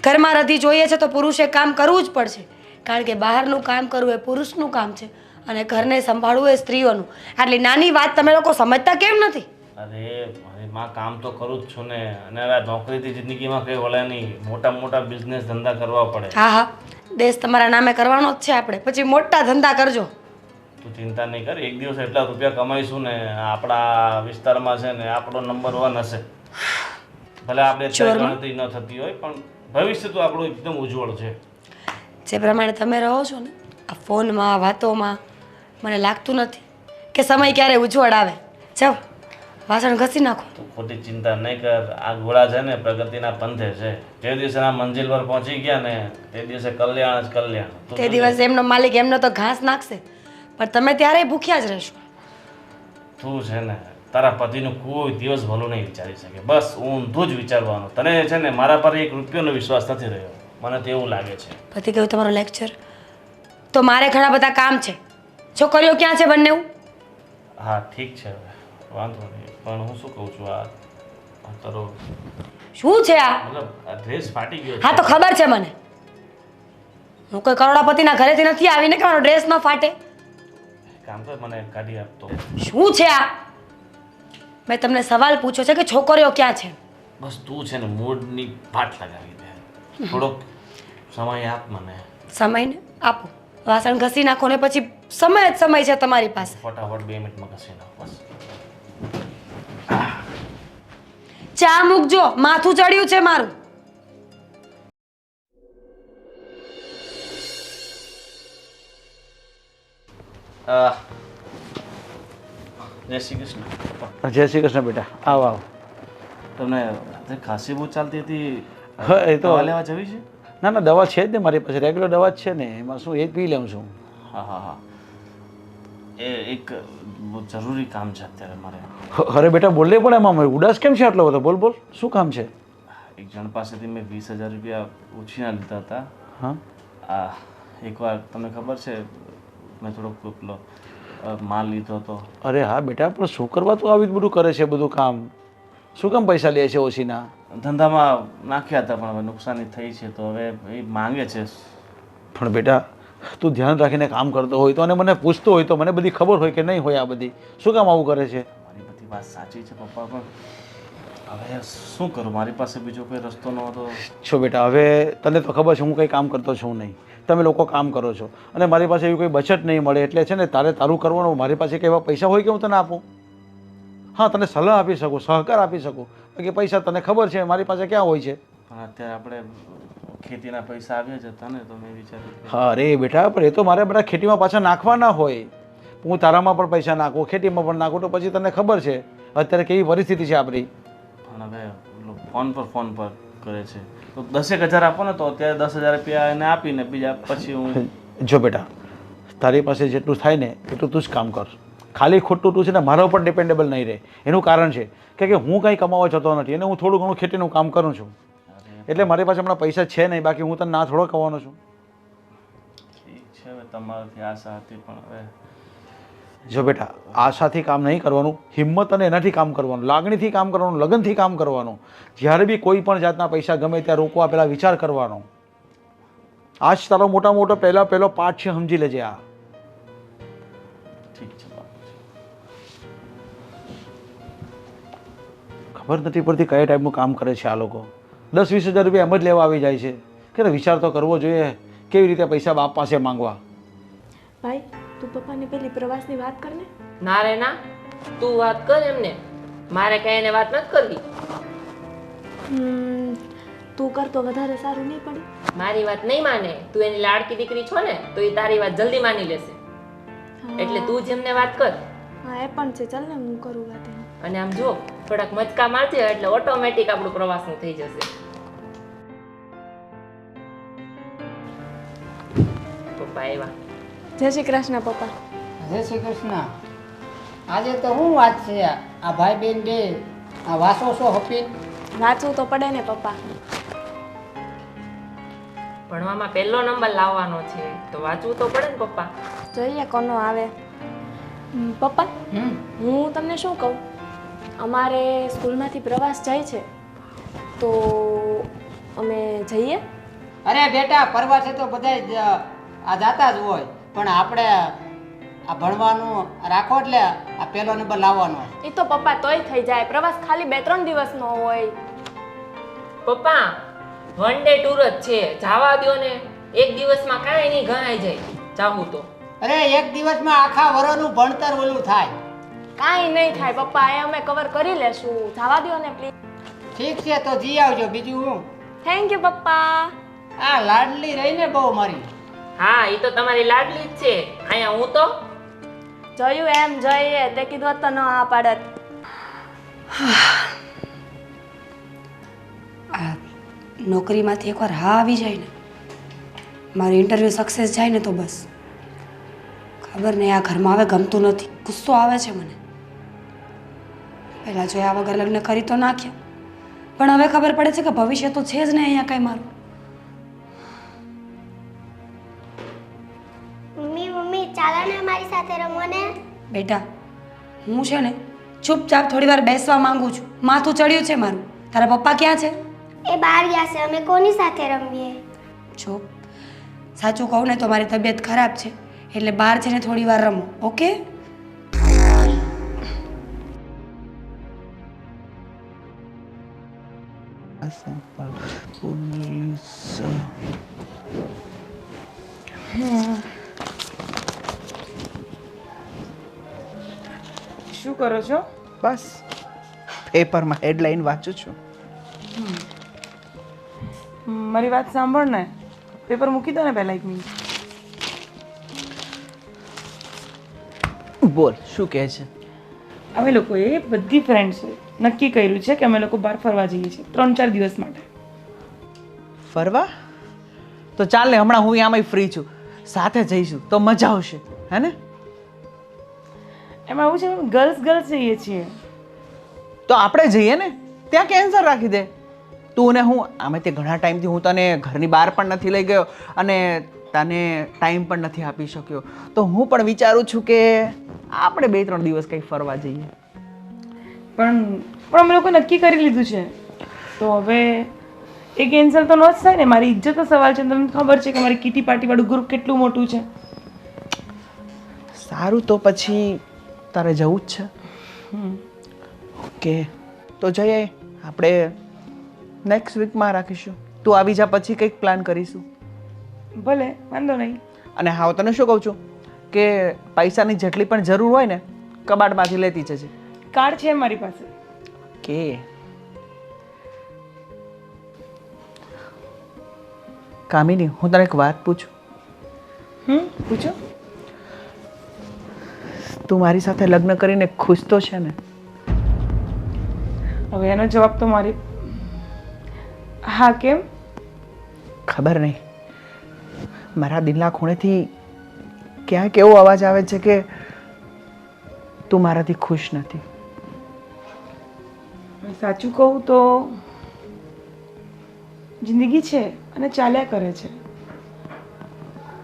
Speaker 1: ઘરમાં રધી જોઈએ છે તો પુરુષે કામ કરવું જ પડશે, કારણ કે બહારનું કામ કરવું એ પુરુષનું કામ છે અને ઘરને સંભાળવું એ સ્ત્રીઓનું. આટલી નાની વાત તમે લોકો સમજતા કેમ નથી?
Speaker 2: અરે માં કામ તો કરું જ છું ને, અને હવે આ નોકરીથી જિંદગીમાં કંઈ વળે નહીં. મોટા મોટા બિઝનેસ ધંધા કરવા પડે.
Speaker 1: હા હા, દેશ તમારા નામે કરવાનો જ છે આપણે, પછી મોટા ધંધા કરજો.
Speaker 2: તું ચિંતા નહીં કર, એક દિવસ એટલા રૂપિયા કમાઈશું ને આપણા વિસ્તારમાં છે ને આપણો નંબર 1 હશે. ભલે આપણે અત્યારે ગણતરી ન થતી હોય પણ ભવિષ્ય તો આપણું એકદમ ઉજ્જવળ છે.
Speaker 1: જે પ્રમાણે તમે રહો છો ને આ ફોનમાં વાતોમાં, મને લાગતું નથી કે સમય ક્યારે ઉજ્જવળ આવે. જાઓ વાસણ ઘસી નાખો.
Speaker 2: તું ખોટી ચિંતા નહીં કર, આ ઘોડા છે ને પ્રગતિના પંથે છે. જે દિવસે આ મંજિલ પર પહોંચી ગયા ને તે દિવસે કલ્યાણ જ કલ્યાણ. તું
Speaker 1: તે દિવસે એમનો માલિક એમનો તો ઘાસ નાખશે, પણ તમે ત્યારે ભૂખ્યા જ રહેશો.
Speaker 2: તું છે ને તારા પતિનું કોઈ દિવસ ભલું નહીં વિચારી શકે, બસ ઊંધું જ વિચારવાનું. તને છે ને મારા પર 1 રૂપિયાનો વિશ્વાસ નથી રહ્યો, મને તો એવું લાગે છે.
Speaker 1: પતિ ગયું તમારો લેક્ચર, તો મારે ઘણા બધા કામ છે. છોકરીઓ ક્યાં છે બંને?
Speaker 2: હા ઠીક છે, હવે વાંધો નહીં. પણ હું શું કહું છું, આ તારો
Speaker 1: શું છે આ?
Speaker 2: મતલબ આ ડ્રેસ ફાટી ગયો
Speaker 1: હા તો ખબર છે મને, હું કોઈ કરોડાપતિના ઘરેથી નથી આવીને કે મારો ડ્રેસ ન ફાટે.
Speaker 2: કામ કર, મને કાઢી આપતો.
Speaker 1: શું છે આ? મેં તમને સવાલ પૂછ્યો છે કે છોકરીઓ ક્યાં છે.
Speaker 2: બસ તું છે ને મૂડની પાટ લગાવી દે, થોડોક સમય આપ મને.
Speaker 1: સમયને આપો, વાસણ ઘસી નાખો ને પછી સમય જ સમય છે તમારી પાસે.
Speaker 2: ફટાફટ 2 મિનિટમાં ઘસી નાખ બસ.
Speaker 1: ચા મૂકજો, માથું ચડ્યું છે મારું.
Speaker 2: જય શ્રી કૃષ્ણ.
Speaker 7: જય શ્રી કૃષ્ણ બેટા, આવ આવ.
Speaker 2: તમને રાત્રે ખાંસી બહુ ચાલતી હતી,
Speaker 7: હા એ તો
Speaker 2: દવા લેવા જવી છે?
Speaker 7: ના ના દવા છે જ ને મારી પાસે, રેગ્યુલર દવા જ છે ને, એમાં શું એ જ પી લઉં છું.
Speaker 2: હા હા હા, એ એક બહુ જરૂરી કામ છે અત્યારે મારે.
Speaker 7: અરે બેટા બોલલે પણ એમાં ઉદાસ કેમ છે આટલો બધો? બોલ બોલ, શું કામ છે?
Speaker 2: એક જણ પાસેથી મેં 20,000 રૂપિયા ઉછીના લીધા હતા.
Speaker 7: હા
Speaker 2: આ એકવાર તમને ખબર છે મેં થોડોક પેલો માલ લીધો હતો.
Speaker 7: અરે હા બેટા, પણ શું કરવા તું આવી બધું કરે છે બધું કામ? શું કામ પૈસા લે છે ઓછીના?
Speaker 2: ધંધામાં નાખ્યા હતા પણ હવે નુકસાની થઈ છે તો હવે એ માંગે છે.
Speaker 7: પણ બેટા તું ધ્યાન રાખીને કામ કરતો હોય તો અને મને પૂછતો હોય તો મને બધી ખબર હોય કે નહીં હોય આ બધી, શું કામ આવું કરે છે?
Speaker 2: મારી બધી વાત સાચી છે પપ્પા, પણ હવે શું કરું, મારી પાસે બીજો કોઈ રસ્તો ન હતો.
Speaker 7: છો બેટા, હવે તને તો ખબર છે હું કંઈ કામ કરતો છું નહીં, તમે લોકો કામ કરો છો અને મારી પાસે એવી કોઈ બચત નહીં મળે, એટલે છે ને તારે તારું કરવાનું. મારી પાસે કે એવા પૈસા હોય કે હું તને આપું? હા તને સલાહ આપી શકું, સહકાર આપી શકું, કે પૈસા તને ખબર છે મારી પાસે ક્યાં હોય છે.
Speaker 2: પણ અત્યારે આપણે ખેતીના પૈસા આવ્યા જ હતા ને તો મેં વિચાર્યું કે
Speaker 7: હા અરે બેટા, પણ એ તો મારે બધા ખેતીમાં પાછા નાખવાના હોય. હું તારામાં પણ પૈસા નાખું, ખેતીમાં પણ નાખું, તો પછી તને ખબર છે અત્યારે કેવી પરિસ્થિતિ છે આપણી.
Speaker 2: પણ હવે ફોન પર કરે છે તો 10,000 આપો ને, તો અત્યારે 10,000 રૂપિયા એને આપીને બીજા પછી હું.
Speaker 7: જો બેટા, તારી પાસે જેટલું થાય ને એટલું તું જ કામ કર. ખાલી ખોટું તું છે ને મારા ઉપર ડિપેન્ડેબલ નહીં રહે. એનું કારણ છે કે હું કંઈ કમાવા જતો નથી અને હું થોડું ઘણું ખેતીનું કામ કરું છું, એટલે મારી પાસે હમણાં પૈસા છે નહીં, બાકી હું તને ના થોડો કહેવાનો છું.
Speaker 2: ઠીક છે, હવે તમારાથી આશા હતી પણ હવે
Speaker 7: જો બેટા, આશાથી કામ નહીં કરવાનું, હિંમત અને એનાથી કામ કરવાનું, લાગણીથી કામ કરવાનું, લગનથી કામ કરવાનું. જ્યારે બી કોઈ પણ જાતના પૈસા ગમે ત્યાં રોકવા પહેલાં વિચાર કરવાનો. આ જ તારો મોટો પહેલો પાઠ છે, સમજી લેજે. આ
Speaker 2: ઠીક છે બાપુજી.
Speaker 7: ખબર નથી પડતી કયા ટાઈપનું કામ કરે છે આ લોકો. 10-20 હજાર રૂપિયા એમ જ લેવા આવી જાય છે કે વિચાર તો કરવો જોઈએ કેવી રીતે પૈસા બાપ પાસે માંગવા.
Speaker 6: ભાઈ તું પપ્પાને પેલી પ્રવાસની વાત કર ને.
Speaker 8: ના રે ના, તું વાત કર એમને, મારે કઈ એને વાત નથી કરવી.
Speaker 6: તું કર તો વધારે સારું નહીં પડે?
Speaker 8: મારી વાત નહીં માને, તું એની લાડકી દીકરી છો ને તો એ તારી વાત જલ્દી માની લેશે. એટલે તું જેમને વાત કર.
Speaker 6: હા એ પણ છે, ચાલ ને હું કરું વાત એને.
Speaker 8: અને આમ જો થોડાક મચકા મારજે એટલે ઓટોમેટિક આપણું પ્રવાસનું થઈ જશે. પપ્પા આવ્યા.
Speaker 6: જય શ્રી કૃષ્ણ પપ્પા.
Speaker 5: જય શ્રી કૃષ્ણ. આજે તો શું વાત છે? આ ભાઈ બેન બે આ વાસો છો હપીન?
Speaker 6: વાંચવું તો પડે ને પપ્પા.
Speaker 8: ભણવામાં પહેલો નંબર લાવવાનો છે તો વાંચવું તો પડે ને પપ્પા.
Speaker 6: જોઈએ કોનો આવે. પપ્પા હું તમને શું કહું, અમારે સ્કૂલમાંથી પ્રવાસ જાય છે તો અમે જઈએ?
Speaker 5: અરે બેટા, પ્રવાસે તો બધા આ જાતા જ હોય, પણ આપણે આ ભણવાનું રાખો એટલે આ પહેલો નંબર લાવવાનો.
Speaker 6: એ તો પપ્પા તોય થઈ જાય, પ્રવાસ ખાલી 2-3 દિવસનો હોય.
Speaker 8: પપ્પા 1 ડે ટૂર જ છે, જવા દ્યો ને. એક દિવસમાં કાંઈ નહીં ગણાઈ જાય જાવું તો.
Speaker 5: અરે એક દિવસમાં આખા વરસનું ભણતર ઓલું થાય.
Speaker 6: કાંઈ નહીં થાય પપ્પા, એ અમે કવર કરી લેશું. જવા દ્યો ને પ્લીઝ.
Speaker 5: ઠીક છે તો જી આવજો. બીજું હું?
Speaker 6: થેન્ક યુ પપ્પા.
Speaker 5: આ લાડલી રહીને બહુ મારી.
Speaker 8: હા એ તો તમારી લાડલી જ છે. અહીંયા હું તો
Speaker 6: જોયું એમ જોઈએ તે કીધું હોત તો ન આ પાડત.
Speaker 1: આ નોકરીમાંથી એકવાર હા આવી જાય ને, મારું ઇન્ટરવ્યૂ સક્સેસ જાય ને તો બસ ખબર નહીં, આ ઘરમાં હવે ગમતું નથી, ગુસ્સો આવે છે મને. પહેલાં જોયા વગર લગ્ન કરી તો નાખ્યા, પણ હવે ખબર પડે છે કે ભવિષ્ય તો છે જ ને અહીંયા કાંઈ મારું.
Speaker 9: મમ્મી ચાલો ને અમારી સાથે રમો ને.
Speaker 1: બેટા હું છે ને ચૂપચાપ થોડી વાર બેસવા માંગુ છું, માથું ચડ્યું છે મારું. તારા પપ્પા ક્યાં છે?
Speaker 9: એ બહાર ગયા છે, અમે કોની સાથે રમીએ?
Speaker 1: જો સાચું કહું ને તો મારી તબિયત ખરાબ છે, એટલે બહાર જઈને થોડી વાર રમો, ઓકે?
Speaker 3: શું કરો છો?
Speaker 4: બસ પેપરમાં હેડલાઇન વાંચું છું.
Speaker 3: મારી વાત સાંભળ ને, પેપર મૂકી દો ને પહેલાં 1 મિનિટ.
Speaker 4: બોલ શું કહે છે?
Speaker 3: અમે લોકોએ બધી ફ્રેન્ડ્સે નક્કી કર્યું છે કે અમે લોકો બહાર ફરવા જઈએ છીએ 3-4 દિવસ માટે.
Speaker 4: ફરવા? તો ચાલ ને, હમણાં હું આમાંય ફ્રી છું, સાથે જઈશું તો મજા આવશે, હે ને?
Speaker 3: એમાં એવું છે ગર્લ્સ જઈએ છીએ.
Speaker 4: તો આપણે જઈએ ને, ત્યાં કેન્સલ રાખી દે. તું ને હું આમે તે ઘણા ટાઈમથી હું તને ઘરની બહાર પણ નથી લઈ ગયો અને તને ટાઈમ પણ નથી આપી શક્યો, તો હું પણ વિચારું છું કે આપણે 2-3 દિવસ કંઈક ફરવા જઈએ.
Speaker 3: પણ અમે લોકો નક્કી કરી લીધું છે, તો હવે એ કેન્સલ તો ન જ થાય ને. મારી ઇજ્જતનો સવાલ છે. તમને ખબર છે કે મારી કીટી પાર્ટીવાળું ગ્રુપ કેટલું મોટું છે.
Speaker 4: સારું, તો પછી તારે જવું જ છે? ઓકે, તો જઈએ. આપણે નેક્સ્ટ વીકમાં રાખીશું. તું આવી જા, પછી કંઈક પ્લાન કરીશું.
Speaker 3: ભલે, વાંધો નહીં.
Speaker 4: અને હા, હું તને શું કહું છું કે પૈસાની જેટલી પણ જરૂર હોય ને કબાટમાંથી લેતી જજે.
Speaker 3: કાર્ડ છે મારી પાસે.
Speaker 4: કે કામિની, હું તને એક વાત પૂછું?
Speaker 3: પૂછો.
Speaker 4: તું મારી સાથે લગ્ન કરીને ખુશ તો છે ને?
Speaker 3: હવે એનો જવાબ તો મારી હા. કેમ?
Speaker 4: ખબર નહીં, મારા દિલના ખૂણેથી ક્યાંક એવો અવાજ આવે છે કે તું મારાથી ખુશ નથી.
Speaker 3: સાચું કહું તો જિંદગી છે અને ચાલ્યા કરે છે.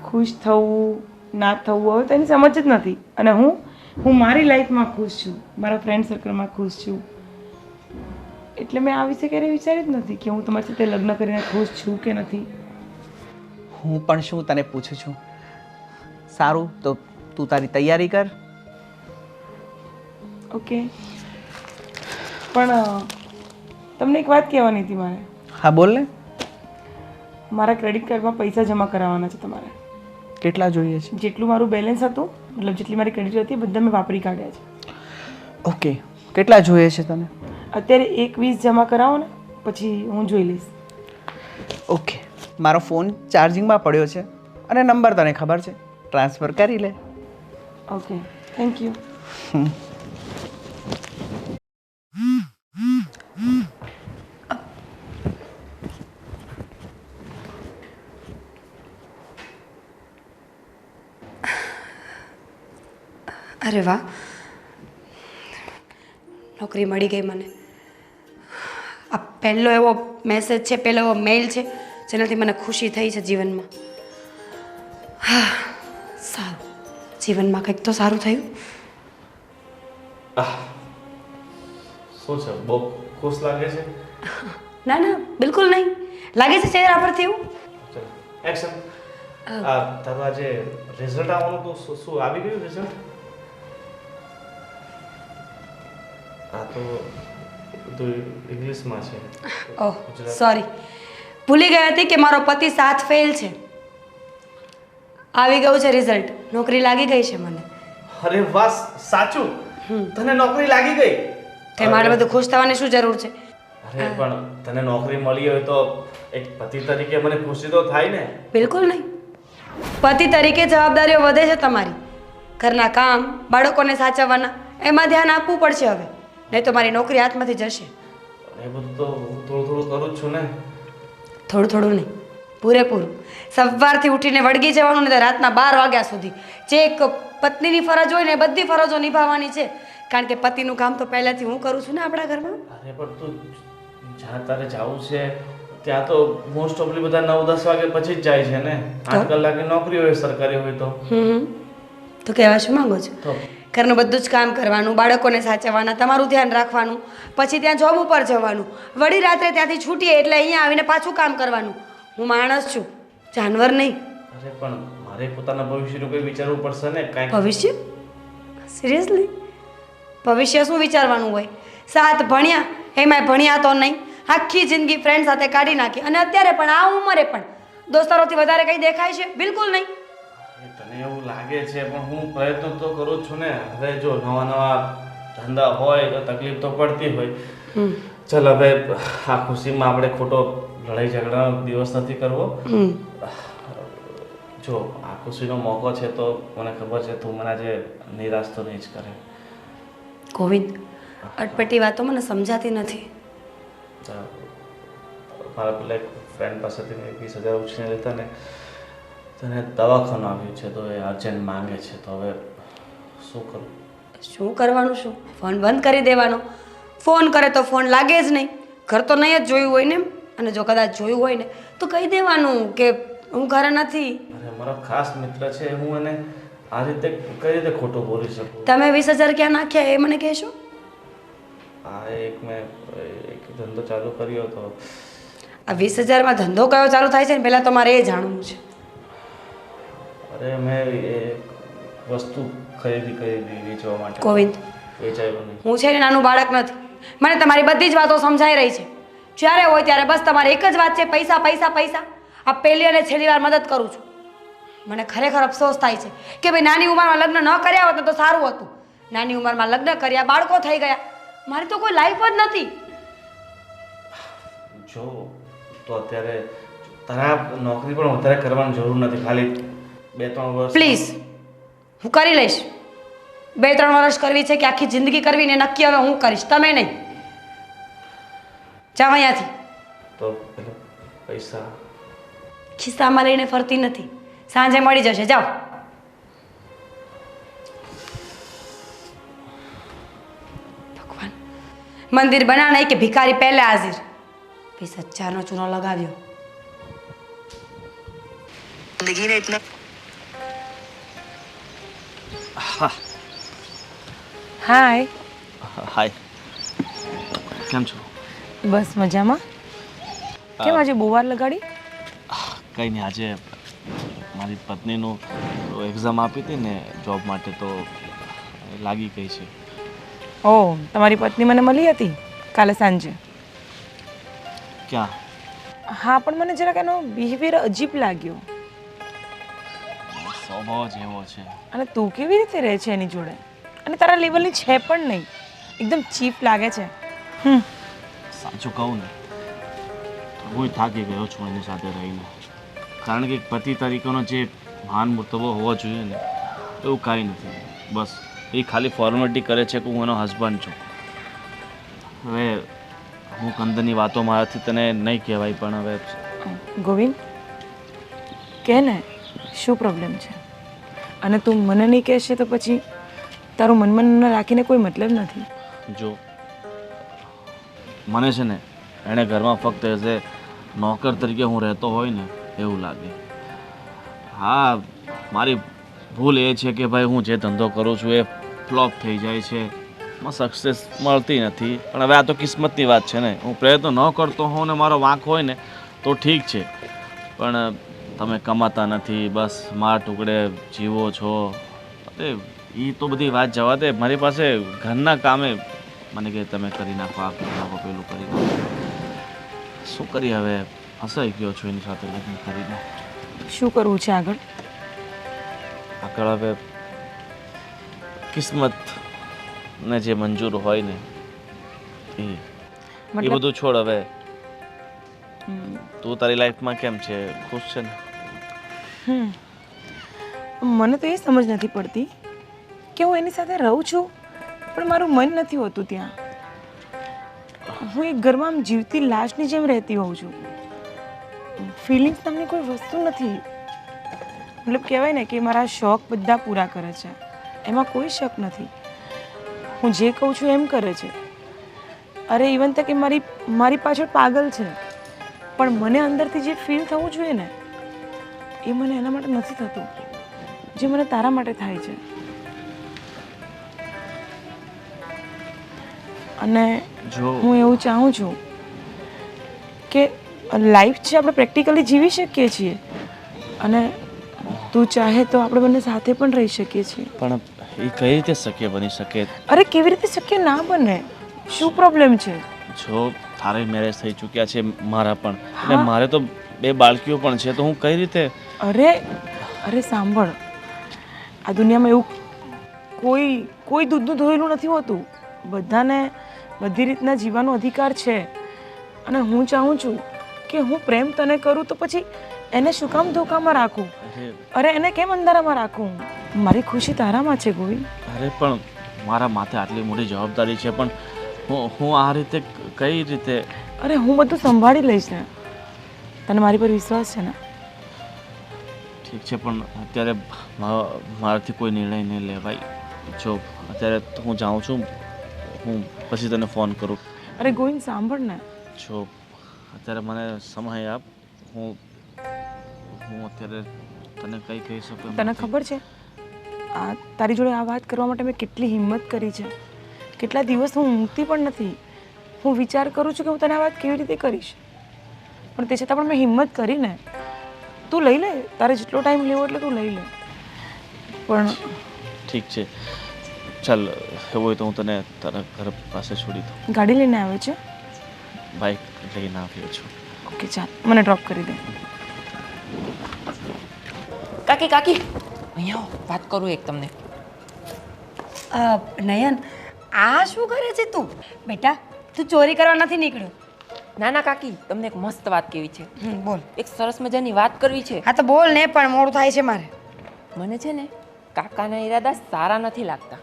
Speaker 3: ખુશ થવું ના થવું હવે તેની સમજ જ નથી. અને હું મારી લાઈફમાં ખુશ છું, મારા ફ્રેન્ડ સર્કલમાં ખુશ છું. એટલે મેં આ વિશે ક્યારેય વિચાર્યું જ નથી કે હું તમારી સાથે લગ્ન કરીને ખુશ છું કે નથી.
Speaker 4: હું પણ શું તને પૂછું છું. સારું, તો તું તારી તૈયારી કર.
Speaker 3: ઓકે. પણ તમને એક વાત કહેવાની હતી મારે.
Speaker 4: હા બોલ ને.
Speaker 3: મારા ક્રેડિટ કાર્ડમાં પૈસા જમા કરાવવાના છે તમારે.
Speaker 4: કેટલા જોઈએ છે?
Speaker 3: જેટલું મારું બેલેન્સ હતું, મતલબ જેટલી મારી ક્રેડિટ હતી, બધા મેં વાપરી કાઢ્યા છે.
Speaker 4: ઓકે, કેટલા જોઈએ છે તને?
Speaker 3: અત્યારે 1-20 જમા કરાવો ને પછી હું જોઈ લઈશ.
Speaker 4: ઓકે, મારો ફોન ચાર્જિંગમાં પડ્યો છે અને નંબર તને ખબર છે, ટ્રાન્સફર કરી લે.
Speaker 3: Okay, thank you.
Speaker 1: અરે વાહ, નોકરી મળી ગઈ મને. આ પહેલો એવો મેસેજ છે, પહેલો એવો મેઇલ છે જેનાથી મને ખુશી થઈ છે જીવનમાં. હા, સારું, જીવનમાં કંઈક તો સારું થયું.
Speaker 2: શું છે, બહુ ખુશ લાગે છે?
Speaker 1: ના ના, બિલકુલ નહીં. લાગે છે ચહેરા પરથી એવું.
Speaker 2: ચલો એક્શન. તારું આજે રિઝલ્ટ આવવાનું તો શું આવી ગયું રિઝલ્ટ? આ તો બધું ઇંગ્લિશમાં છે.
Speaker 1: ઓહ સોરી, ભૂલી ગઈ હતી કે મારો પતિ 7 ફેલ છે. આવી ગયું છે રિઝલ્ટ, નોકરી લાગી ગઈ છે મને.
Speaker 2: અરે વાહ, સાચું? તને નોકરી લાગી ગઈ?
Speaker 1: તે મારે બધું ખુશ થવાની શું જરૂર છે?
Speaker 2: અરે પણ તને નોકરી મળી હોય તો એક પતિ તરીકે મને ખુશી તો થાય ને.
Speaker 1: બિલકુલ નહીં. પતિ તરીકે જવાબદારીઓ વધે છે તમારી. ઘરના કામ, બાળકોને સાચવવાના, એમાં ધ્યાન આપવું પડશે હવે, નહીં તો મારી નોકરી હાથમાંથી જશે.
Speaker 2: એ બધું તો હું થોડું થોડું કરું જ છું ને.
Speaker 1: થોડું થોડું નહીં, પૂરેપૂરું. સવારથી ઉઠીને વળગી જવાનું ને રાતના 12 વાગ્યા સુધી. જે એક પત્નીની ફરજ હોય ને એ બધી ફરજો નિભાવવાની છે, કારણ કે પતિનું કામ તો પહેલાંથી હું કરું છું ને આપણા ઘરમાં.
Speaker 2: અરે પણ તું જ્યાં તારે જવું છે ત્યાં તો મોસ્ટ ઓફલી બધા 9-10 વાગે પછી જ જાય છે ને. 8 કલાકની નોકરી હોય સરકારી હોય તો.
Speaker 1: તો કહેવા શું માંગો છો?
Speaker 2: તો
Speaker 1: ઘરનું બધું જ કામ કરવાનું, બાળકોને સાચવવાના, તમારું ધ્યાન રાખવાનું, પછી ત્યાં જોબ ઉપર જવાનું, વળી રાત્રે ત્યાંથી છૂટીએ એટલે અહીંયા આવીને પાછું કામ કરવાનું. હું માણસ છું, જાનવર નહીં.
Speaker 2: અરે પણ મારે પોતાના ભવિષ્યનું કંઈ વિચારવું પડશે ને. કાંઈક
Speaker 1: ભવિષ્ય? સિરિયસલી? ભવિષ્ય શું વિચારવાનું હોય? 7 ભણ્યા, એમાંય ભણ્યા તો નહીં. આખી જિંદગી ફ્રેન્ડ સાથે કાઢી નાખી, અને અત્યારે પણ આ ઉંમરે પણ દોસ્તારોથી વધારે કંઈ દેખાય છે? બિલકુલ નહીં.
Speaker 2: તને એવું લાગે છે પણ હું પ્રયત્ન તો કરું જ છું ને. હવે જો નવા નવા ધંધા હોય તો તકલીફ તો પડતી હોય. ચાલ હવે આ ખુશીમાં આપણે ખોટો લડાઈ ઝઘડાનો દિવસ નથી કરવો. જો આ ખુશીનો મોકો છે તો મને ખબર છે તું મને આજે નિરાશ તો નહીં જ કરે.
Speaker 1: ગોવિંદ, અટપટી વાતો મને સમજાતી નથી.
Speaker 2: મારા પેલા એક ફ્રેન્ડ પાસેથી મેં 20,000 ઉછીને લેતા ને, તને દવાખાનું આવ્યું છે તો એ અર્જન્ટ માંગે છે, તો હવે શું કરું?
Speaker 1: શું કરવાનું? શું ફોન બંધ કરી દેવાનો? ફોન કરે તો ફોન લાગે જ નહીં. ઘર તો નહીં જ જોયું હોય ને, અને જો કદાચ જોયું હોય ને તો કહી દેવાનું કે હું ઘરે નથી.
Speaker 2: અરે મારો ખાસ મિત્ર છે, હું એને આ રીતે કઈ રીતે ખોટું બોલી શકું?
Speaker 1: તમે 20,000 ક્યાં નાખ્યા એ મને કહેશો?
Speaker 2: આ મેં એક ધંધો ચાલુ કર્યો હતો.
Speaker 1: આ 20,000માં ધંધો કયો ચાલુ થાય છે ને પહેલાં તો મારે એ જાણવું છે.
Speaker 2: અરે મેં એ વસ્તુ ખરીદી વેચવા માટે.
Speaker 1: ગોવિંદ,
Speaker 2: વેચાયું નહીં.
Speaker 1: હું છે ને નાનું બાળક નથી. મને તમારી બધી જ વાતો સમજાઈ રહી છે. જ્યારે હોય ત્યારે બસ તમારી એક જ વાત છે, પૈસા પૈસા પૈસા. આ પહેલી અને છેલ્લી વાર મદદ કરું છું. મને ખરેખર અફસોસ થાય છે કે ભાઈ નાની ઉંમરમાં લગ્ન ન કર્યા હોત તો સારું હતું. નાની ઉંમરમાં લગ્ન કર્યા, બાળકો થઈ ગયા, મારી તો કોઈ લાઈફ જ નથી.
Speaker 2: જો તો અત્યારે તારા નોકરી પણ વધારે કરવાની જરૂર નથી, ખાલી 2-3 વર્ષ.
Speaker 1: પ્લીઝ, હું કરી લઈશ. 2-3 વર્ષ કરવી છે કે આખી જિંદગી કરવી ને નક્કી હવે હું કરીશ, તમે નહીં. જાઓ અહીંયાથી.
Speaker 2: તો પેલો પૈસા
Speaker 1: ખિસ્સામાં લઈને ફરતી નથી, સાંજે મળી જશે. જાઓ. ભગવાન, મંદિર બના નહીં કે ભિખારી પહેલે હાજર. 20,000નો ચૂનો લગાવ્યો.
Speaker 3: હાય.
Speaker 2: હાય, કેમ છો?
Speaker 3: બસ મજામાં. કેમ આજે બહુ વાર લગાડી?
Speaker 2: કંઈ નહીં, આજે મારી પત્નીનું એક્ઝામ આપી હતી ને જોબ માટે, તો લાગી ગઈ છે.
Speaker 3: ઓહ, તમારી પત્ની મને મળી હતી કાલે સાંજે.
Speaker 2: ક્યાં?
Speaker 3: હા, પણ મને જરાક એનો બિહેવિયર અજીબ લાગ્યો.
Speaker 2: સ્વભાવ જ એવો છે.
Speaker 3: અને તું કેવી રીતે રહે છે એની જોડે? અને તારા લેવલની છે પણ નહીં, એકદમ ચીપ લાગે છે.
Speaker 2: સાચું કહું ને હું થાકી ગયો છું એની સાથે રહીને. કારણ કે એક પતિ તરીકેનો જે માન મર્તબો હોવો જોઈએ ને એવું કાંઈ નથી. બસ એ ખાલી ફોર્માલિટી કરે છે કે હું એનો હસબન્ડ છું. હવે હું અંદરની વાતો મારાથી તને નહીં કહેવાય, પણ હવે
Speaker 3: ગોવિંદ કે ને શું પ્રોબ્લેમ છે? અને તું મને નહીં કહેશે તો પછી તારું મનમાં ન રાખીને કોઈ મતલબ નથી.
Speaker 2: જો મને છે ને એણે ઘરમાં ફક્ત એઝ એ નોકર તરીકે હું રહેતો હોય ને એવું લાગે. હા, મારી ભૂલ એ છે કે ભાઈ હું જે ધંધો કરું છું એ ફ્લોપ થઈ જાય છે, એમાં સક્સેસ મળતી નથી. પણ હવે આ તો કિસ્મતની વાત છે ને. હું પ્રયત્ન ન કરતો હોઉં ને મારો વાંક હોય ને તો ઠીક છે, પણ તમે કમાતા નથી, બસ મારા ટુકડે જીવો છો. અરે એ તો બધી વાત જવા દે. મારી પાસે ઘરના કામે મને કે તમે કરી નાખો, આ કરી નાખો, પેલું કરી નાખો. શું કરી હવે? હસાઈ ગયો છું એની સાથે લગ્ન કરીને.
Speaker 3: શું કરવું છે આગળ?
Speaker 2: આગળ હવે કિસ્મત ને જે મંજૂર હોય ને એ બધું છોડ. હવે તું તારી લાઈફમાં કેમ છે? ખુશ છે ને?
Speaker 3: મને તો એ સમજ નથી પડતી કે હું એની સાથે રહું છું પણ મારું મન નથી હોતું ત્યાં. હું એક ઘરમાં આમ જીવતી લાશની જેમ રહેતી હોઉં છું. ફિલિંગ્સ નામની કોઈ વસ્તુ નથી. મતલબ કહેવાય ને કે મારા શોખ બધા પૂરા કરે છે, એમાં કોઈ શક નથી. હું જે કહું છું એમ કરે છે. અરે ઇવન તક કે મારી પાછળ પાગલ છે, પણ મને અંદરથી જે ફીલ થવું જોઈએ ને એ મને એના માટે નથી થતું જે મને તારા માટે થાય છે. અને હું એવું ચાહું છું કે લાઈફ છે આપણે પ્રેક્ટિકલી જીવી શકીએ છીએ, અને તું ચાહે તો આપણે બંને સાથે પણ રહી શકીએ છીએ.
Speaker 2: પણ એ કઈ રીતે શક્ય બની શકે?
Speaker 3: અરે કેવી રીતે શક્ય ના બને? શું પ્રોબ્લેમ છે?
Speaker 2: જો તારે મેરેજ થઈ ચૂક્યા છે, મારા પણ, અને મારે તો 2 બાળકીઓ પણ છે, તો હું કઈ રીતે?
Speaker 3: અરે સાંભળ, આ દુનિયામાં એવું કોઈ દૂધનું ધોયેલું નથી હોતું. બધાને બધી રીતના જીવવાનો અધિકાર છે. અને હું ચાહું છું કે હું પ્રેમ તને કરું તો પછી એને શું કામ ધોકામાં રાખું? અરે એને કેમ અંધારામાં રાખું? મારી ખુશી તારામાં છે ગોવિંદ.
Speaker 2: અરે પણ મારા માથે આટલી મોટી જવાબદારી છે, પણ હું આ રીતે કઈ રીતે?
Speaker 3: અરે હું બધું સંભાળી લઈશ ને. તને મારી પર વિશ્વાસ છે ને?
Speaker 2: ઠીક છે, પણ અત્યારે મારાથી કોઈ નિર્ણય નહીં લેવાય. જો અત્યારે હું જાઉં છું, હું પછી તને ફોન કરું.
Speaker 3: અરે ગોવિંદ સાંભળ ને.
Speaker 2: જો અત્યારે મને સમય આપ. હું અત્યારે તને કંઈ કહી શકું?
Speaker 3: તને ખબર છે તારી જોડે આ વાત કરવા માટે મેં કેટલી હિંમત કરી છે? કેટલા દિવસ હું ઊંઘતી પણ નથી. હું વિચાર કરું છું કે હું તને આ વાત કેવી રીતે કરીશ, પણ તે છતાં પણ મેં હિંમત કરીને. તું લઈ લે, તારે જેટલો ટાઈમ લેવો એટલે તું લઈ લે. પણ
Speaker 2: ઠીક છે, ચાલ એવું હોય તો હું તને તારા ઘર પાસે છોડી દઉં.
Speaker 3: ગાડી લઈને આવે છે?
Speaker 2: બાઇક લઈને આવ્યો છું.
Speaker 3: ઓકે ચાલ, મને ડ્રોપ કરી દે.
Speaker 8: કાકી અહીંયા આવો, વાત કરું એક તમને.
Speaker 1: નયન, આ શું કરે છે તું? બેટા, તું ચોરી કરવા નથી નીકળ્યો?
Speaker 8: ના ના કાકી, તમને એક મસ્ત વાત કેવી છે.
Speaker 1: બોલ.
Speaker 8: એક સરસ મજાની વાત કરવી છે.
Speaker 1: હા તો બોલ ને, પણ મોડું થાય છે મારે.
Speaker 8: મને છે ને કાકાના ઈરાદા સારા નથી લાગતા.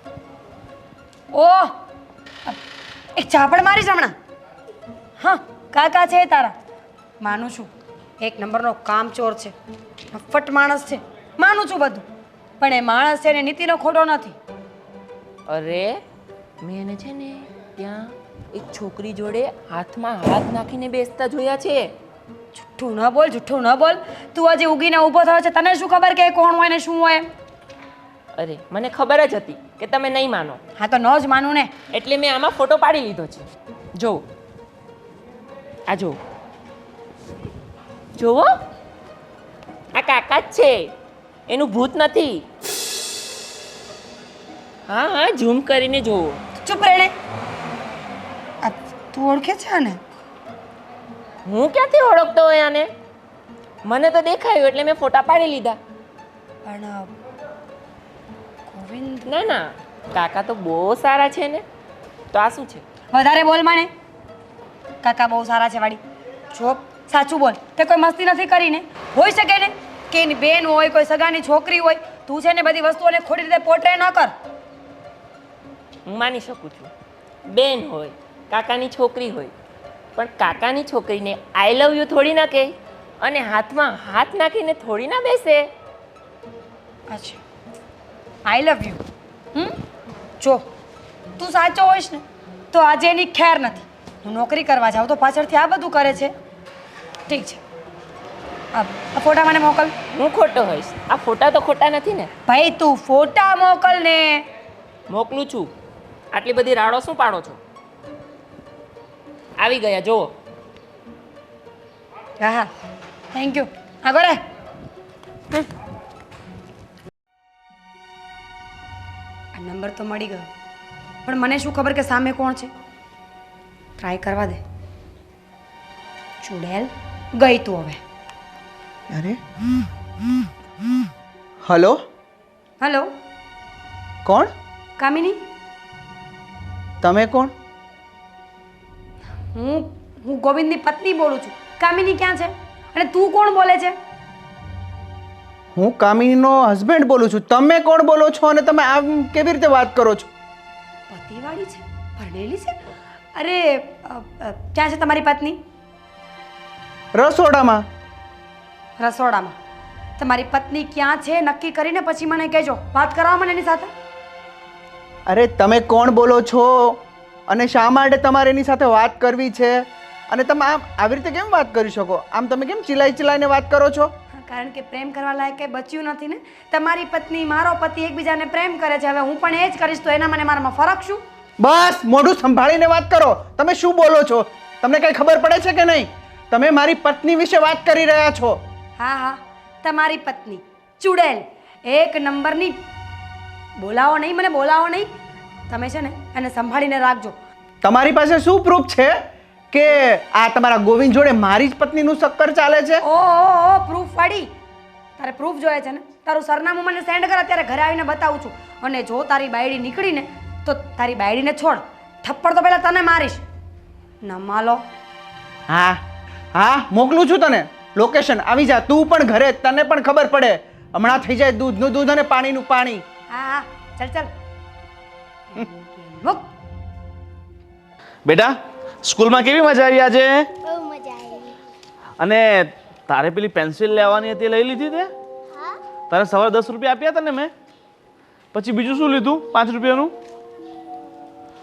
Speaker 1: ઓહ, એક ચાપડ મારીશ હમણાં. હા, કાકા છે તારા, માનું છું. એક નંબરનો કામચોર છે, ફટ માણસ છે, માનું છું બધું. પણ એ માણસ છે ને નીતિનો ખોટો નથી.
Speaker 8: અરે મેં એને છે ને ત્યાં એક છોકરી જોડે હાથમાં હાથ નાખીને બેસતા જોયા છે.
Speaker 1: જુઠ્ઠું ન બોલ, જુઠ્ઠું ન બોલ. તું હજી ઉગીને ઊભો થયો છે, તને શું ખબર કે એ કોણ હોય ને શું હોય?
Speaker 8: અરે મને ખબર જ હતી કે તમે નહીં માનો.
Speaker 1: હા તો ન જ માનું ને.
Speaker 8: એટલે મેં આમાં ફોટો પાડી લીધો છે. જો આ જોવો, આ કાકા જ છે, એનું ભૂત નથી. હા ઝૂમ કરીને જોવો.
Speaker 1: ચૂપ રહેને. આ તું ઓળખે છે ને?
Speaker 8: હું ક્યાંથી ઓળખતો હોય આને? મને તો દેખાયું એટલે મેં ફોટા પાડી લીધા.
Speaker 1: પણ ગોવિંદ,
Speaker 8: ના કાકા તો બહુ સારા છે ને. તો આ શું છે?
Speaker 1: વધારે બોલ માને. કાકા બહુ સારા છે વાળી. જો સાચું બોલ તે કોઈ મસ્તી નથી કરીને હોઈ શકે ને કે એની બેન હોય કોઈ સગાની છોકરી હોય તું છે ને બધી વસ્તુઓને ખોટી રીતે પોટ્રે ન કર.
Speaker 8: હું માની શકું છું બેન હોય કાકાની છોકરી હોય પણ કાકાની છોકરીને આઈ લવ યુ થોડી ના કહે અને હાથમાં હાથ નાખીને થોડી ના બેસે.
Speaker 1: અચ્છા આઈ લવ યુ. જો તું સાચો હોઈશ ને તો આજે એની ખેર નથી. હું નોકરી કરવા જાઉં તો પાછળથી આ બધું કરે છે. ઠીક છે આ ફોટા મને મોકલ.
Speaker 8: હું ખોટો હોઈશ? આ ફોટા તો ખોટા નથી ને.
Speaker 1: ભાઈ તું ફોટા મોકલ ને.
Speaker 8: મોકલું છું. આટલી બધી રાડો શું પાડો છો? આવી ગયા જુઓ.
Speaker 1: હા હા થેન્ક યુ. આગળ રે. આ નંબર તો મળી ગયો પણ મને શું ખબર કે સામે કોણ છે. ટ્રાય કરવા દે. ચુડેલ ગઈ તું હવે.
Speaker 4: અરે હલો
Speaker 1: હલો
Speaker 4: કોણ?
Speaker 1: કામિની
Speaker 4: તમે કોણ?
Speaker 1: હું ગોવિંદની પત્ની બોલું છું. કામિની ક્યાં છે અને તું કોણ બોલે છે?
Speaker 4: હું કામિનીનો હસબન્ડ બોલું છું. તમે કોણ બોલો છો અને તમે આમ કેવી રીતે વાત કરો છો?
Speaker 1: પતિવાળી છે પરણેલી છે. અરે ક્યાં છે તમારી પત્ની?
Speaker 4: રસોડામાં.
Speaker 1: રસોડામાં. તમારી પત્ની ક્યાં છે નક્કી કરીને પછી મને કહેજો. વાત કરાવો મને એની સાથે.
Speaker 4: અરે તમે કોણ બોલો છો અને શા માટે તમારે એની સાથે વાત કરવી છે? અને તમે આમ આવી રીતે કેમ વાત કરી શકો? આમ તમે કેમ ચિલાઈને વાત કરો છો?
Speaker 1: કારણ કે પ્રેમ કરવા લાયક કંઈ બચ્યું નથી ને. તમારી પત્ની મારો પતિ એકબીજાને પ્રેમ કરે છે. હવે હું પણ એ જ કરીશ તો એના મને મારામાં ફરક શું?
Speaker 4: બસ મોઢું સંભાળીને વાત કરો. તમે શું બોલો છો? તમને કઈ ખબર પડે છે કે નહીં? તમે મારી પત્ની વિશે વાત કરી રહ્યા છો.
Speaker 1: હા હા તમારી પત્ની ચુડેલ એક નંબરની. બોલાવો નહીં મને બોલાવો નહીં. તમે છે ને એને સંભાળીને રાખજો.
Speaker 4: તમારી પાસે શું પ્રૂફ છે કે આ તમારા ગોવિંદ જોડે મારી જ પત્નીનું ચક્કર ચાલે છે?
Speaker 1: ઓ પ્રૂફ વાળી. તારે પ્રૂફ જોઈએ છે ને? તારું સરનામું મને સેન્ડ કર. અત્યારે ઘરે આવીને બતાવું છું. અને જો તારી બાયડી નીકળીને તો તારી બાયડીને છોડ. થપ્પડ તો પહેલાં તને મારીશ. નમાલો.
Speaker 4: હા હા મોકલું છું તને લોકેશન. આવી જા તું પણ ઘરે. તને પણ ખબર પડે. હમણાં થઈ જાય દૂધનું દૂધ અને પાણીનું પાણી.
Speaker 1: હા હા ચાલ ચાલ મૂક.
Speaker 2: બેટા સ્કૂલમાં કેવી મજા આવી આજે?
Speaker 9: બહુ મજા આવી.
Speaker 2: અને તારે પેલી પેન્સિલ લેવાની હતી લઈ લીધી તે?
Speaker 9: હા
Speaker 2: તારે સવારે 10 રૂપિયા આપ્યા હતા ને મેં. પછી બીજું શું લીધું 5 રૂપિયાનું?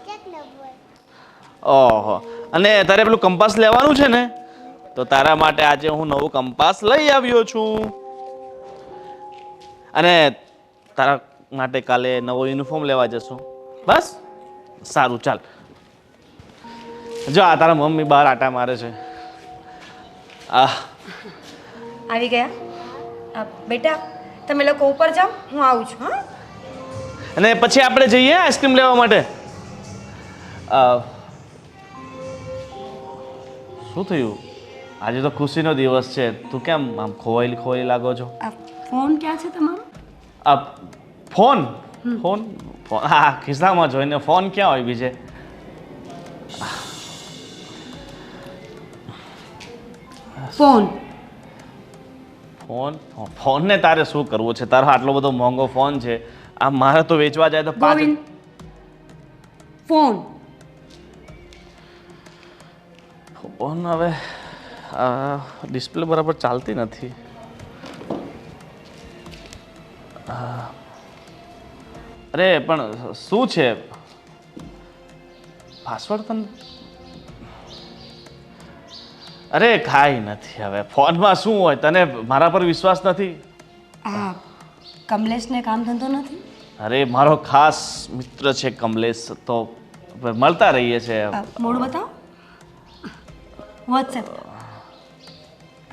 Speaker 9: કેટલા બોલ?
Speaker 2: ઓહો. અને તારે પેલું કંપાસ લેવાનું છે ને તો તારા માટે આજે હું નવું કંપાસ લઈ આવ્યો છું. અને તારા માટે કાલે નવો યુનિફોર્મ લેવા જશું. બસ સારું ચાલ. જો આ તારા મમ્મી બહાર આટા મારે છે.
Speaker 1: આવી ગયા. બેટા તમે લોકો ઉપર જાઓ હું આવું છું. હા
Speaker 2: અને પછી આપણે જઈએ આઈસ્ક્રીમ લેવા માટે. શું થયું? આજે તો ખુશીનો દિવસ છે. તું કેમ આમ ખોવાયેલી લાગો છો?
Speaker 1: ફોન ક્યાં છે તમારો?
Speaker 2: ફોન ફોન ફોન હા ખિસ્સામાં જોઈને ફોન ક્યાં હોય બીજે?
Speaker 1: ફોન
Speaker 2: ફોન ફોનને તારે શું કરવું છે? તારો આટલો બધો મોંઘો ફોન છે. આ મારે તો વેચવા જાય તો
Speaker 1: ગોવિંદ ફોન
Speaker 2: ફોન હવે ડિસ્પ્લે બરાબર ચાલતી નથી. અરે પણ શું છે પાસવર્ડ તને? અરે કાંઈ નથી. હવે ફોનમાં શું હોય? તને મારા પર વિશ્વાસ નથી?
Speaker 1: આ કમલેશને કામ ધંધો નથી?
Speaker 2: અરે મારો ખાસ મિત્ર છે કમલેશ. તો મળતા રહીએ છે.
Speaker 1: મોડું બતાવો. વોટ્સએપ.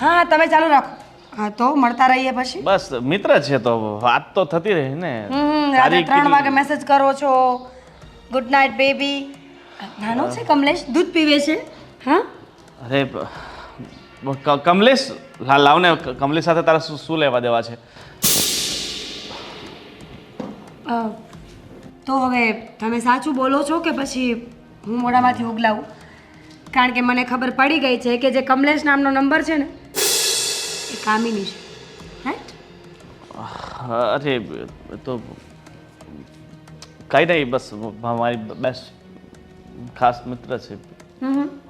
Speaker 1: હા તમે ચાલુ રાખો. હા તો મળતા રહીએ પછી.
Speaker 2: બસ મિત્ર છે તો વાત તો થતી રહે ને.
Speaker 1: રાતે 3 વાગે મેસેજ કરો છો. Good night baby. નાનો છે કમલેશ દૂધ પીવે છે. હા
Speaker 2: અરે કમલેશ લાવને કમલેશ સાથે તારા શું લેવા દેવા છે?
Speaker 1: તો હવે તમે સાચું બોલો છો કે પછી હું મોઢામાંથી ઉગલાવું? કારણ કે મને ખબર પડી ગઈ છે કે જે કમલેશ નામનો નંબર છે ને એ કામિની છે, રાઈટ?
Speaker 2: અરે તો કાંઈ નહીં, બસ મારી બેસ્ટ ખાસ મિત્ર છે.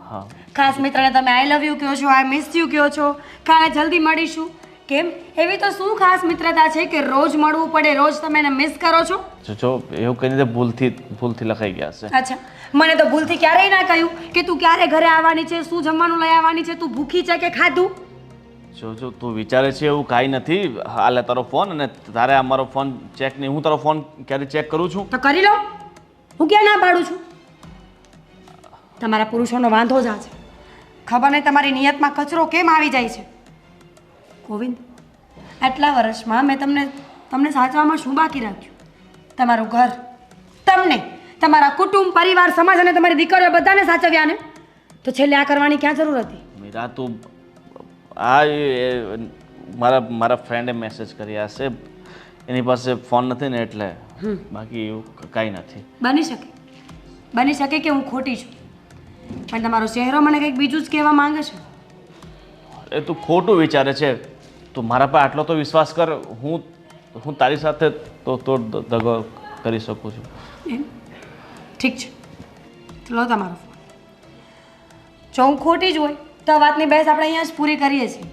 Speaker 2: હા.
Speaker 1: ખાસ મિત્રને તમે આઈ લવ યુ કહો છો, આઈ મિસ યુ કહો છો, કાલે જલ્દી મળીશું. કેમ? એવી તો શું ખાસ મિત્રતા છે કે રોજ મળવું પડે, રોજ તમે એને મિસ કરો છો?
Speaker 2: જો એવું કહીને તો ભૂલથી લખાઈ ગયા છે.
Speaker 1: અચ્છા, મને તો ભૂલથી ક્યારેય ના કહ્યું કે તું ક્યારે ઘરે આવવાની છે, શું જમવાનું લઈ આવવાની છે, તું ભૂખી છે કે ખાધું?
Speaker 2: જો તું વિચારે છે એવું કાંઈ નથી. હાલે તારો ફોન, અને તારે આ મારો ફોન ચેક નહીં. હું તારો ફોન ક્યારે ચેક કરું છું?
Speaker 1: તો કરી લો, હું ક્યાં ના પાડું છું. તમારા પુરુષોનો વાંધો જ આ છે. ખબર નહીં તમારી નિયતમાં કચરો કેમ આવી જાય છે. ગોવિંદ, આટલા વર્ષમાં મેં તમને સાચવવામાં શું બાકી રાખ્યું? તમારું ઘર, તમને, તમારા કુટુંબ, પરિવાર, સમાજ અને તમારી દીકરીઓ બધાને સાચવ્યા ને, તો છેલ્લે આ કરવાની ક્યાં જરૂર હતી?
Speaker 2: મીરા, તું મારા ફ્રેન્ડે મેસેજ કર્યા હશે, એની પાસે ફોન નથી ને એટલે. બાકી એવું કાંઈ નથી.
Speaker 1: બની શકે કે હું ખોટી છું, પણ તમારો ચહેરો મને કંઈક બીજું જ કહેવા માંગે છે.
Speaker 2: એ તું ખોટું વિચારે છે. તું મારા પર આટલો તો વિશ્વાસ કર. હું તારી સાથે તો દગો કરી શકું છું.
Speaker 1: એમ? ઠીક છે, લો તમારો ફોન. જો હું ખોટી જ હોય તો આ વાતની બહેસ આપણે અહીંયા જ પૂરી કરીએ છીએ.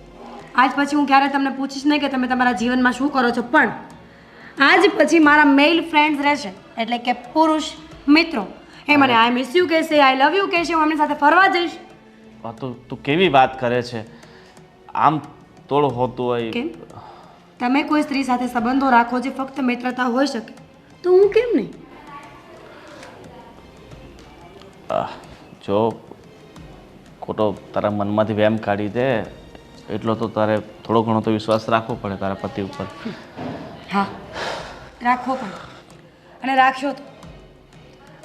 Speaker 1: આજ પછી હું ક્યારે તમને પૂછીશ નહીં કે તમે તમારા જીવનમાં શું કરો છો, પણ આજ પછી મારા મેલ ફ્રેન્ડ્સ રહેશે, એટલે કે પુરુષ મિત્રો, એ મને આઈ મિસ યુ કહેશે, આઈ લવ યુ કહેશે, હું એમની સાથે ફરવા જઈશ.
Speaker 2: તું કેવી વાત કરે છે? આમ થોડું હોતું હોય.
Speaker 1: કેમ? તમે કોઈ સ્ત્રી સાથે સંબંધો રાખો જે ફક્ત મિત્રતા હોઈ શકે, તો હું કેમ નહીં?
Speaker 2: જો ખોટો તારા મનમાંથી વેમ કાઢી દે એટલો તો તારે થોડો ઘણો તો વિશ્વાસ રાખવો પડે તારા પતિ ઉપર.
Speaker 1: હા, રાખવો પડે, અને રાખ્યો તો.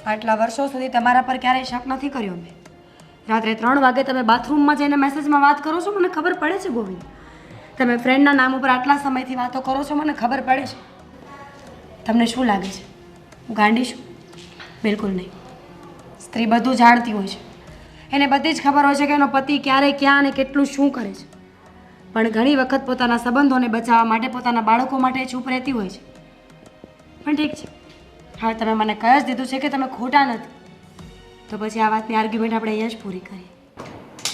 Speaker 1: આટલા વર્ષો સુધી તમારા પર ક્યારેય શક નથી કર્યો મેં. રાત્રે 3 વાગે તમે બાથરૂમમાં જઈને મેસેજમાં વાત કરો છો, મને ખબર પડે છે ગોવિંદ. તમે ફ્રેન્ડના નામ ઉપર આટલા સમયથી વાતો કરો છો, મને ખબર પડે છે. તમને શું લાગે છે હું ગાંડી છું? બિલકુલ નહીં. સ્ત્રી બધું જાણતી હોય છે, એને બધી જ ખબર હોય છે કે એનો પતિ ક્યારે, ક્યાં અને કેટલું શું કરે છે. પણ ઘણી વખત પોતાના સંબંધોને બચાવવા માટે, પોતાના બાળકો માટે ચૂપ રહેતી હોય છે. પણ ઠીક છે, હવે તમે મને કહી જ દીધું છે કે તમે ખોટા નથી, તો પછી આ વાતની આર્ગ્યુમેન્ટ આપણે અહીંયા જ પૂરી કરીએ.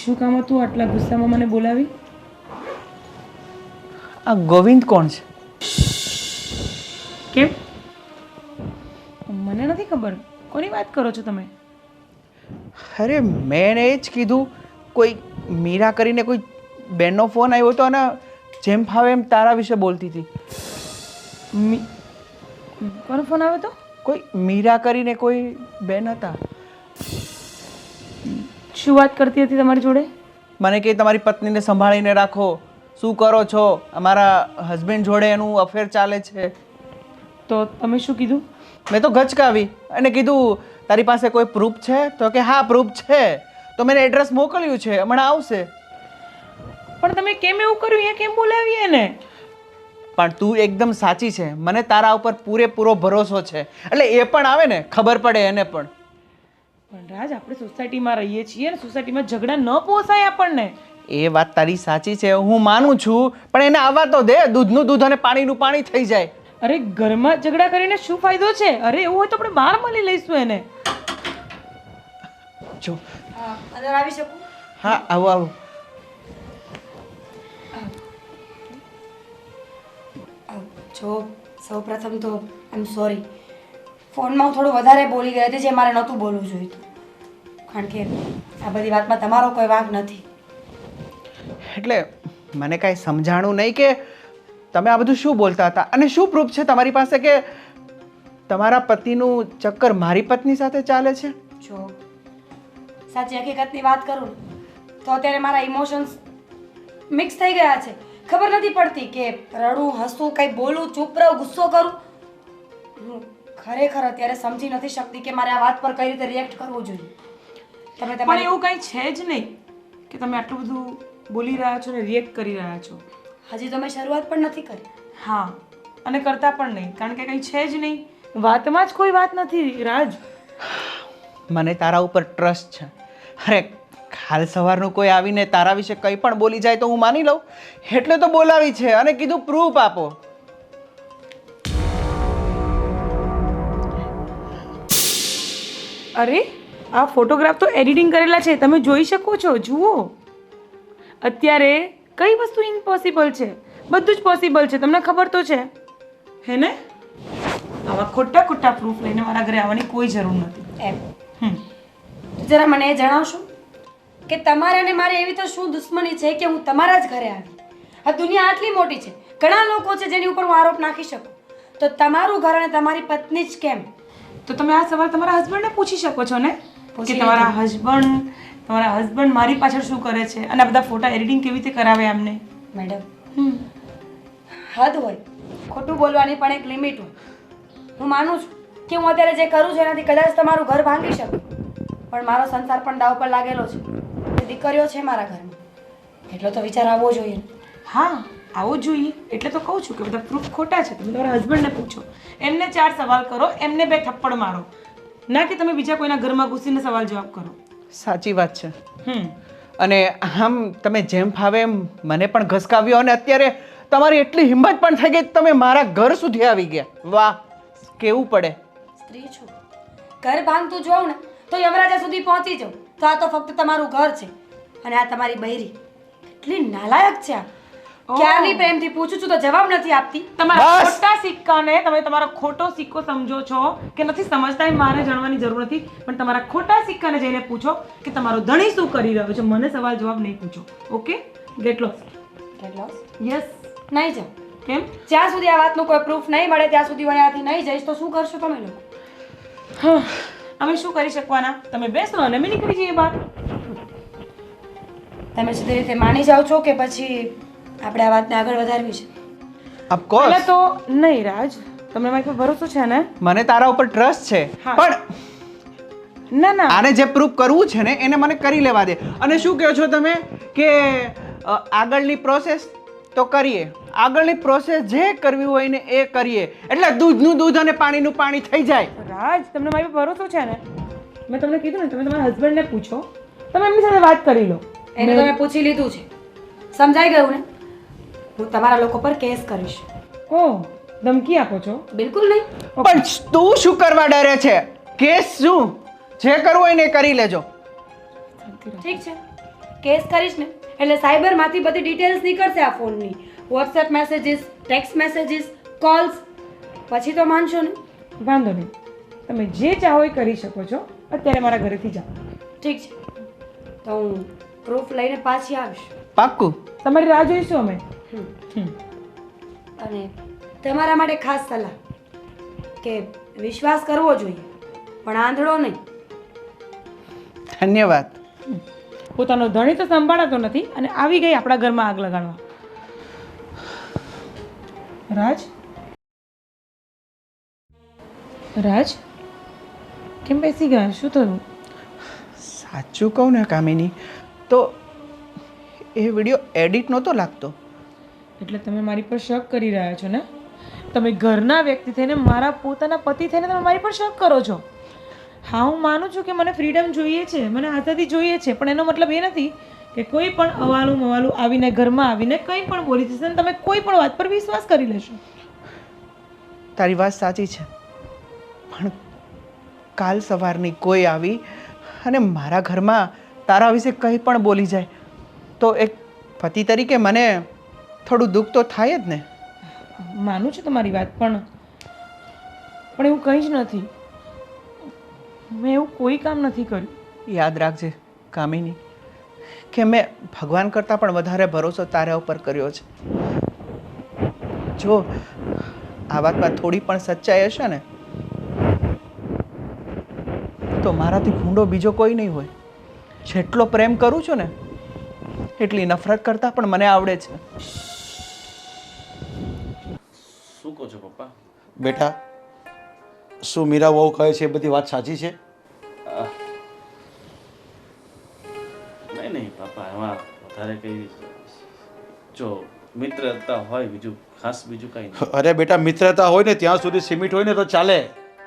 Speaker 3: શું કામ હતું આટલા ગુસ્સામાં મને બોલાવી?
Speaker 4: આ ગોવિંદ કોણ છે?
Speaker 3: કેમ? મને નથી ખબર. કોની વાત કરો છો તમે?
Speaker 4: અરે મેં એને એ જ કીધું, કોઈ મીરા કરીને કોઈ બેનનો ફોન આવ્યો હતો અને જેમ ફાવે એમ તારા વિશે બોલતી હતી.
Speaker 3: કોનો ફોન આવ્યો હતો?
Speaker 4: કોઈ મીરા કરીને કોઈ બેન હતા.
Speaker 3: શું વાત કરતી હતી તમારી જોડે?
Speaker 4: મને કે તમારી પત્નીને સંભાળીને રાખો, શું કરો છો, અમારા હસબન્ડ જોડે એનું અફેર ચાલે છે.
Speaker 3: તો તમે શું કીધું?
Speaker 4: મેં તો ગચકાવી અને કીધું તારી પાસે કોઈ પ્રૂફ છે? તો કે હા પ્રૂફ છે. તો મેં એડ્રેસ મોકલ્યું છે, હમણાં આવશે.
Speaker 3: પણ તમે કેમ એવું કર્યું? અહીંયા કેમ બોલાવી એને?
Speaker 4: પણ તું એકદમ સાચી છે, મને તારા ઉપર પૂરેપૂરો ભરોસો છે, એટલે એ પણ આવે ને ખબર પડે એને પણ.
Speaker 3: પણ રાજ, આપણે સોસાયટીમાં રહીએ છીએ અને સોસાયટીમાં ઝઘડા ન પોસાય આપણને.
Speaker 4: એ વાત તારી સાચી છે, હું માનું છું, પણ એને આવવા તો દે. દૂધનું દૂધ અને પાણીનું પાણી થઈ જાય.
Speaker 3: અરે ઘરમાં ઝઘડા કરીને શું ફાયદો છે? અરે એવું હોય તો આપણે બહાર મળી લઈશું એને.
Speaker 4: જો
Speaker 1: અંદર આવી શકું?
Speaker 4: હા, આવો આવો.
Speaker 1: જો સૌપ્રથમ તો આઈ એમ સોરી, ફોનમાં હું થોડું વધારે બોલી ગઈ હતી, જે મારે નહોતું બોલવું જોઈતું. કારણ કે આ બધી વાતમાં તમારો કોઈ વાંક નથી.
Speaker 4: એટલે મને કાંઈ સમજાણું નહીં કે તમે આ બધું શું બોલતા હતા, અને શું પ્રૂફ છે તમારી પાસે કે તમારા પતિનું ચક્કર મારી પત્ની સાથે ચાલે છે?
Speaker 1: જો સાચી હકીકતની વાત કરું ને તો અત્યારે મારા ઇમોશન્સ મિક્સ થઈ ગયા છે. ખબર નથી પડતી કે રડું, હસું, કંઈ બોલું, ચૂપ રહું, ગુસ્સો કરું. હું ખરેખર અત્યારે સમજી નથી શકતી કે મારે આ વાત પર કઈ રીતે રિએક્ટ કરવું જોઈએ. તમે
Speaker 3: પણ એવું કંઈ છે જ નહીં કે તમે આટલું બધું બોલી રહ્યા છો ને રિએક્ટ કરી રહ્યા છો.
Speaker 1: હજી તો મેં શરૂઆત પણ નથી કરી.
Speaker 3: હા, અને કરતા પણ નહીં, કારણ કે કંઈ છે જ નહીં. વાતમાં જ કોઈ વાત નથી રાજ.
Speaker 4: મને તારા ઉપર ટ્રસ્ટ છે. અરે કાલ સવારનું કોઈ આવીને તારા વિશે કંઈ પણ બોલી જાય તો હું માની લઉં, એટલે તો બોલાવી છે અને કીધું પ્રૂફ આપો.
Speaker 3: અરે આ ફોટોગ્રાફ તો એડિટિંગ કરેલા છે, તમે જોઈ શકો છો. જુઓ, અત્યારે કઈ વસ્તુ ઇમ્પોસિબલ છે, બધું જ પોસિબલ છે. તમને ખબર તો છે હે ને? આવા ખોટા ખોટા પ્રૂફ લઈને મારા ઘરે આવવાની કોઈ જરૂર નથી.
Speaker 1: એમ જરા મને એ જણાવશો કે તમારે અને મારી એવી તો શું દુશ્મની છે કે હું તમારા જ ઘરે આવી? આ દુનિયા આટલી મોટી છે, ઘણા લોકો છે જેની ઉપર હું આરોપ નાખી શકું, તો તમારું ઘર અને તમારી પત્ની જ કેમ?
Speaker 3: તો તમે આ સવાલ તમારા હસબન્ડને પૂછી શકો છો ને કે તમારા હસબન્ડ મારી પાછળ શું કરે છે અને આ બધા ફોટા એડિટિંગ કેવી રીતે કરાવે એમને.
Speaker 1: મેડમ, હદ હોય, ખોટું બોલવાની પણ એક લિમિટ હોય. હું માનું છું કે હું અત્યારે જે કરું છું એનાથી કદાચ તમારું ઘર ભાંગી શકું, પણ મારો સંસાર પણ દાવ પર લાગેલો છે. દીકરીઓ છે મારા ઘરમાં, એટલો તો વિચાર આવવો જોઈએ.
Speaker 3: હા, આવો જોઈએ. એટલે તો કહું છું કે બધા પ્રૂફ ખોટા છે. તમે તમારા હસબન્ડને પૂછો, એમને 4 સવાલ કરો, એમને 2 થપ્પડ મારો, ના કે તમે બીજા કોઈના ઘરમાં ઘૂસીને સવાલ જવાબ કરો.
Speaker 4: સાચી વાત છે. અને આમ તમે જેમ ફાવે એમ મને પણ ઘસકાવ્યો અને અત્યારે તમારી એટલી હિંમત પણ થઈ ગઈ તમે મારા ઘર સુધી આવી ગયા. વાહ, કેવું પડે.
Speaker 1: સ્ત્રી છું, ઘર ભાંગતું જોઉં ને તો યમરાજા સુધી પહોંચી જાઉં. તો આ તો ફક્ત તમારું ઘર છે અને આ તમારી બૈરી. કેટલી નાલાયક છે આ! ક્યારની પ્રેમથી પૂછું છું તો જવાબ નથી આપતી.
Speaker 3: તમારા ખોટા સિક્કાને તમે તમારો ખોટો સિક્કો સમજો છો કે નથી સમજતા એ મારે જાણવાની જરૂર નથી, પણ તમારા ખોટા સિક્કાને જઈને પૂછો કે તમારો ધણી શું કરી રહ્યો છે. મને સવાલ જવાબ નહીં પૂછો. Okay? Get lost.
Speaker 1: Get lost?
Speaker 3: Yes.
Speaker 1: નહીં જાઉં.
Speaker 3: કેમ?
Speaker 1: જ્યાં સુધી આ વાતનું કોઈ પ્રૂફ નહીં મળે ત્યાં સુધી હું અહીંયાથી નહીં જઈશ. તો શું કરશો તમે લોકો?
Speaker 3: અમે શું કરી શકવાના? તમે બેસો અને અમે નીકળી જઈએ બહાર.
Speaker 1: તમે સીધી રીતે માની જાઓ છો કે પછી આપણે આ વાતને આગળ વધારવી છે?
Speaker 4: ઓફકોર્સ.
Speaker 3: પહેલા તો નહીં રાજ, તમને મારી પર ભરોસો છે ને?
Speaker 4: મને તારા ઉપર ટ્રસ્ટ છે,
Speaker 3: હા.
Speaker 4: પણ
Speaker 3: ના
Speaker 4: આને જે પ્રૂફ કરવું છે ને એને મને કરી લેવા દે. અને શું કહો છો તમે કે આગળની પ્રોસેસ તો કરીએ, આગળની પ્રોસેસ જે કરવી હોય ને એ કરીએ, એટલે દૂધનું દૂધ અને પાણીનું પાણી થઈ જાય.
Speaker 3: રાજ, તમને મારી પર ભરોસો છે ને? મેં તમને કીધું ને, તમે તમારા હસબન્ડને પૂછો, તમે એમની સાથે વાત કરી લો.
Speaker 1: એને તમે પૂછી લીધું છે, સમજાઈ ગયું ને? હું તમારા લોકો પર કેસ કરીશ.
Speaker 3: ઓહ, ધમકી આપો છો?
Speaker 1: બિલકુલ નહીં.
Speaker 4: પણ તું શું કરવા ડરે છે? કેસ શું? જે કરવું હોય ને એ કરી લેજો.
Speaker 1: ઠીક છે, કેસ કરીશ ને એટલે સાયબરમાંથી બધી ડિટેલ્સ નીકળશે આ ફોનની. WhatsApp messages, text messages, calls. પછી તો માનશો ને?
Speaker 3: વાંધો નહીં, તમે જે ચાહો એ કરી શકો છો. અત્યારે મારા ઘરેથી જાઓ.
Speaker 1: ઠીક છે, તો હું પ્રૂફ લઈને પાછી આવીશ.
Speaker 4: પાક્કું?
Speaker 3: તમારી રાહ જોઈશું અમે.
Speaker 1: અને તમારા માટે ખાસ સલાહ કે વિશ્વાસ કરવો જોઈએ પણ આંધળો નહીં.
Speaker 4: ધન્યવાદ.
Speaker 3: પોતાનો ધણી તો સંભાળાતો નથી અને આવી ગઈ આપણા ઘરમાં આગ લગાડવા. રાજ, કેમ બેસી ગયા? શું થયું?
Speaker 4: સાચું કહું ને કામિની, તો એ વિડીયો એડિટ નહોતો લાગતો.
Speaker 3: એટલે તમે મારી પર શક કરી રહ્યા છો ને? તમે ઘરના વ્યક્તિ થઈને, મારા પોતાના પતિ થઈને તમે મારી પર શક કરો છો. હા, હું માનું છું કે મને ફ્રીડમ જોઈએ છે, મને આઝાદી જોઈએ છે, પણ એનો મતલબ એ નથી કે કોઈ પણ અવાલું મવાલું આવીને ઘરમાં આવીને કંઈ પણ બોલી જશે અને તમે કોઈ પણ વાત પર વિશ્વાસ કરી લેશો.
Speaker 4: તારી વાત સાચી છે, પણ કાલ સવારની કોઈ આવી અને મારા ઘરમાં તારા વિશે કંઈ પણ બોલી જાય તો એક પતિ તરીકે મને થોડું દુઃખ તો થાય જ ને.
Speaker 3: માનું છું તમારી વાત, પણ એવું કંઈ જ નથી. મેં એવું કોઈ કામ નથી કર્યું.
Speaker 4: યાદ રાખજે કામિની કે મેં ભગવાન કરતાં પણ વધારે ભરોસો તારા ઉપર કર્યો છે. જો આ વાતમાં થોડી પણ સચ્ચાઈ હશે ને તો મારાથી ભૂંડો બીજો કોઈ નહીં હોય. જેટલો પ્રેમ કરું છું ને એટલી નફરત કરતાં પણ મને આવડે છે.
Speaker 2: શું કહો છો પપ્પા?
Speaker 7: બેટા, શું મીરા વહુ કહે છે એ બધી વાત સાચી છે?
Speaker 2: નહીં પપ્પા, એમાં વધારે કંઈ જો મિત્રતા હોય, બીજું ખાસ બીજું કંઈ નહીં.
Speaker 7: અરે બેટા, મિત્રતા હોય ને ત્યાં સુધી સિમિટ હોય ને તો ચાલે.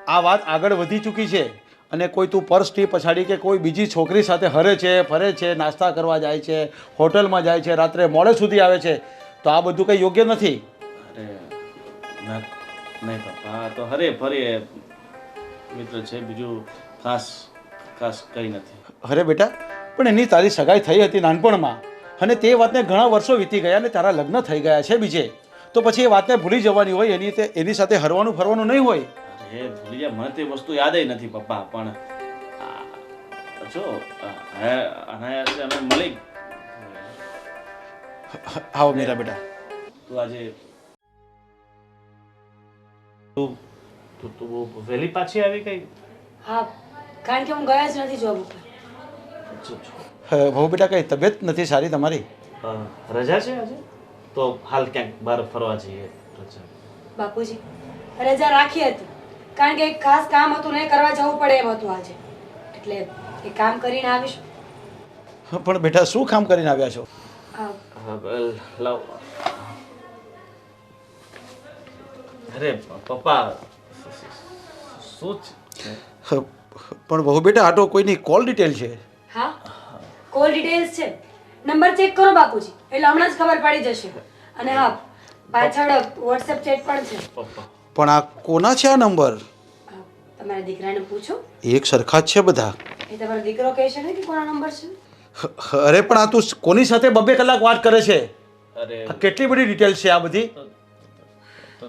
Speaker 7: આ વાત આગળ વધી ચૂકી છે અને કોઈ તું પર્સથી પછાડી કે કોઈ બીજી છોકરી સાથે હરે છે, ફરે છે, નાસ્તા કરવા જાય છે, હોટલમાં જાય છે, રાત્રે મોડે સુધી આવે છે, તો આ બધું કંઈ યોગ્ય નથી.
Speaker 2: અરે નહીં પપ્પા, આ તો હરે ફરે મિત્ર છે, બીજું ખાસ ખાસ કંઈ નથી.
Speaker 7: અરે બેટા, પણ એની તારી સગાઈ થઈ હતી નાનપણમાં, અને તે વાતને ઘણા વર્ષો વીતી ગયા અને તારા લગ્ન થઈ ગયા છે બીજે, તો પછી એ વાતને ભૂલી જવાની હોય, એની સાથે હરવાનું ફરવાનું નહીં હોય.
Speaker 2: અરે ભૂલી જા, મને તે વસ્તુ યાદ નથી પપ્પા, પણ જો અનાયાસે અમે મળી.
Speaker 7: આવો મીરા બેટા.
Speaker 2: તું આજે તું વહેલી પાછી આવી કઈ?
Speaker 1: હા, કારણ કે હું ગયા જ નથી જોબ ઉપર.
Speaker 7: બહુ બેટા, કંઈ તબિયત નથી સારી તમારી?
Speaker 2: રજા છે આજે? તો હાલ ક્યાંક બહાર ફરવા જઈએ. રજા
Speaker 1: બાપુજી, રજા રાખી હતી કારણ કે એક ખાસ કામ હતું ને કરવા જવું પડે એમ હતું આજે, એટલે એ કામ કરીને આવીશ.
Speaker 7: પણ બેટા, શું કામ કરીને આવ્યા છો?
Speaker 2: લાવ. અરે પપ્પા, શું છે?
Speaker 7: પણ બહુ બેટા, આ તો કોઈની કોલ ડિટેલ છે.
Speaker 1: હા, કોલ ડિટેલ્સ છે. નંબર ચેક કરો બાપુજી, એટલે હમણાં જ ખબર પડી જશે. અને હા, પાછળ વોટ્સએપ ચેટ પણ છે.
Speaker 2: પપ્પા,
Speaker 7: પણ આ કોના છે આ નંબર?
Speaker 1: તમારા દીકરાને પૂછો,
Speaker 7: એક સરખા જ છે બધા.
Speaker 1: એ તમારો દીકરો કહે છે ને કે કોના નંબર છે.
Speaker 7: અરે પણ આ તું કોની સાથે 2 કલાક વાત કરે છે?
Speaker 2: અરે
Speaker 7: આ કેટલી બધી ડિટેલ છે આ બધી?
Speaker 2: તો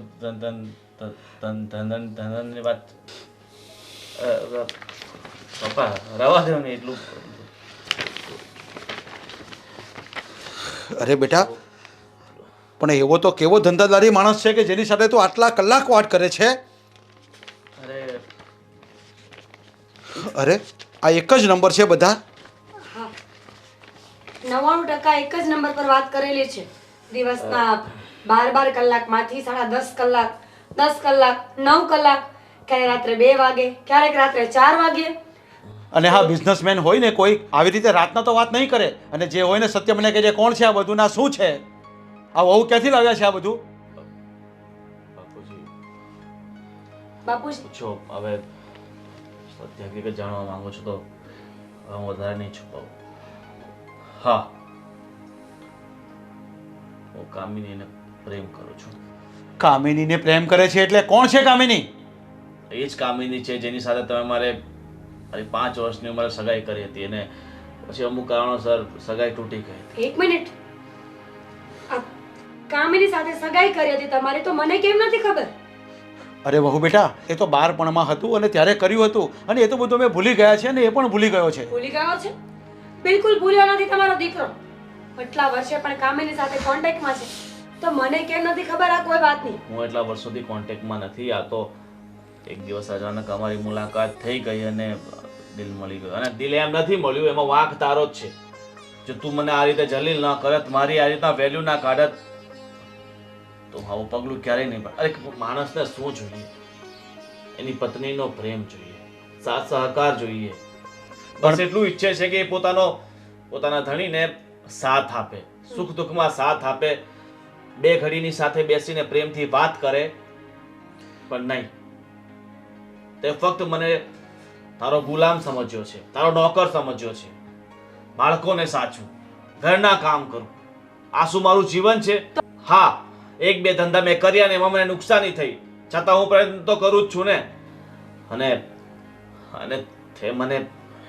Speaker 2: ધનની વાત પપ્પા રવા દો ને એટલું.
Speaker 7: અરે બેટા, પણ એવો તો કેવો ધંધાદારી માણસ છે કે જેની સાથે તું આટલા કલાક વાત કરે છે? અરે આ એક જ નંબર છે બધા?
Speaker 1: હા, 99% એક જ નંબર પર વાત કરેલી છે. દિવસના 12 કલાકમાંથી 10.5 કલાક, 10 કલાક, 9 કલાક, ક્યારેક રાત્રે 2 વાગે, ક્યારેક રાત્રે 4 વાગે.
Speaker 7: અને હા, બિઝનેસમેન હોય ને કોઈ આવી રીતે રાતના તો વાત નહીં કરે, અને જે હોય ને સત્ય મને કહેજે કોણ છે આ બધું, ના શું છે આ, વહુ ક્યાંથી લાવ્યા છે આ બધું?
Speaker 1: બાપુજી
Speaker 2: પૂછો હવે, સત્ય હકીકત જાણવા માંગો છો તો હું વધારે નહીં છુપાવું. હા, હું કામિનીને પ્રેમ કરું છું.
Speaker 7: કામિનીને પ્રેમ કરે છે એટલે કોણ છે કામિની?
Speaker 2: એ જ કામિની છે જેની સાથે તમે મારી 5 વર્ષની ઉંમરે સગાઈ કરી હતી, અને પછી અમુક કારણોસર સગાઈ તૂટી ગઈ હતી.
Speaker 1: એક મિનિટ, આ કામિની સાથે સગાઈ કરી હતી તમારી, તો મને કેમ નથી ખબર?
Speaker 7: અરે વહુ બેટા, એ તો બાળપણમાં હતું અને ત્યારે કર્યું હતું, અને એ તો બધું મેં ભૂલી ગયા છે, અને એ પણ ભૂલી ગયો છે.
Speaker 1: ભૂલી ગયો છે? બિલકુલ ભૂલ્યો નથી તમારો દીકરો. એટલા વર્ષે પણ કામિની સાથે કોન્ટેક્ટમાં છે, તો મને કેમ નથી ખબર આ કોઈ વાતની?
Speaker 2: હું એટલા વર્ષોથી કોન્ટેક્ટમાં નથી. આ તો એક દિવસ અચાનક અમારી મુલાકાત થઈ ગઈ અને દિલ મળી ગયો. અને દિલ એમ નથી મળ્યું, એમાં વાંક તારો જ છે. જો તું મને આ રીતે જલીલ ન કરત, મારી આ રીતના વેલ્યુ ના કાઢત, તો આવું પગલું ક્યારેય નહીં પડે. અરે માણસને શું જોઈએ? એની પત્નીનો પ્રેમ જોઈએ, સાથ સહકાર જોઈએ. બસ એટલું ઈચ્છે છે કે એ પોતાના ધણીને સાથ આપે, સુખ દુઃખમાં સાથ આપે, 2 ઘડીની સાથે બેસીને પ્રેમથી વાત કરે. પણ નહીં, તે ફક્ત મને તારો ગુલામ સમજ્યો છે, તારો નોકર સમજ્યો છે. બાળકોને સાચું, ઘરના કામ કરું, આ શું મારું જીવન છે? હા, 1-2 ધંધા મેં કર્યા ને એમાં મને નુકસાની થઈ, છતાં હું પ્રયત્ન તો કરું જ છું ને. અને તે મને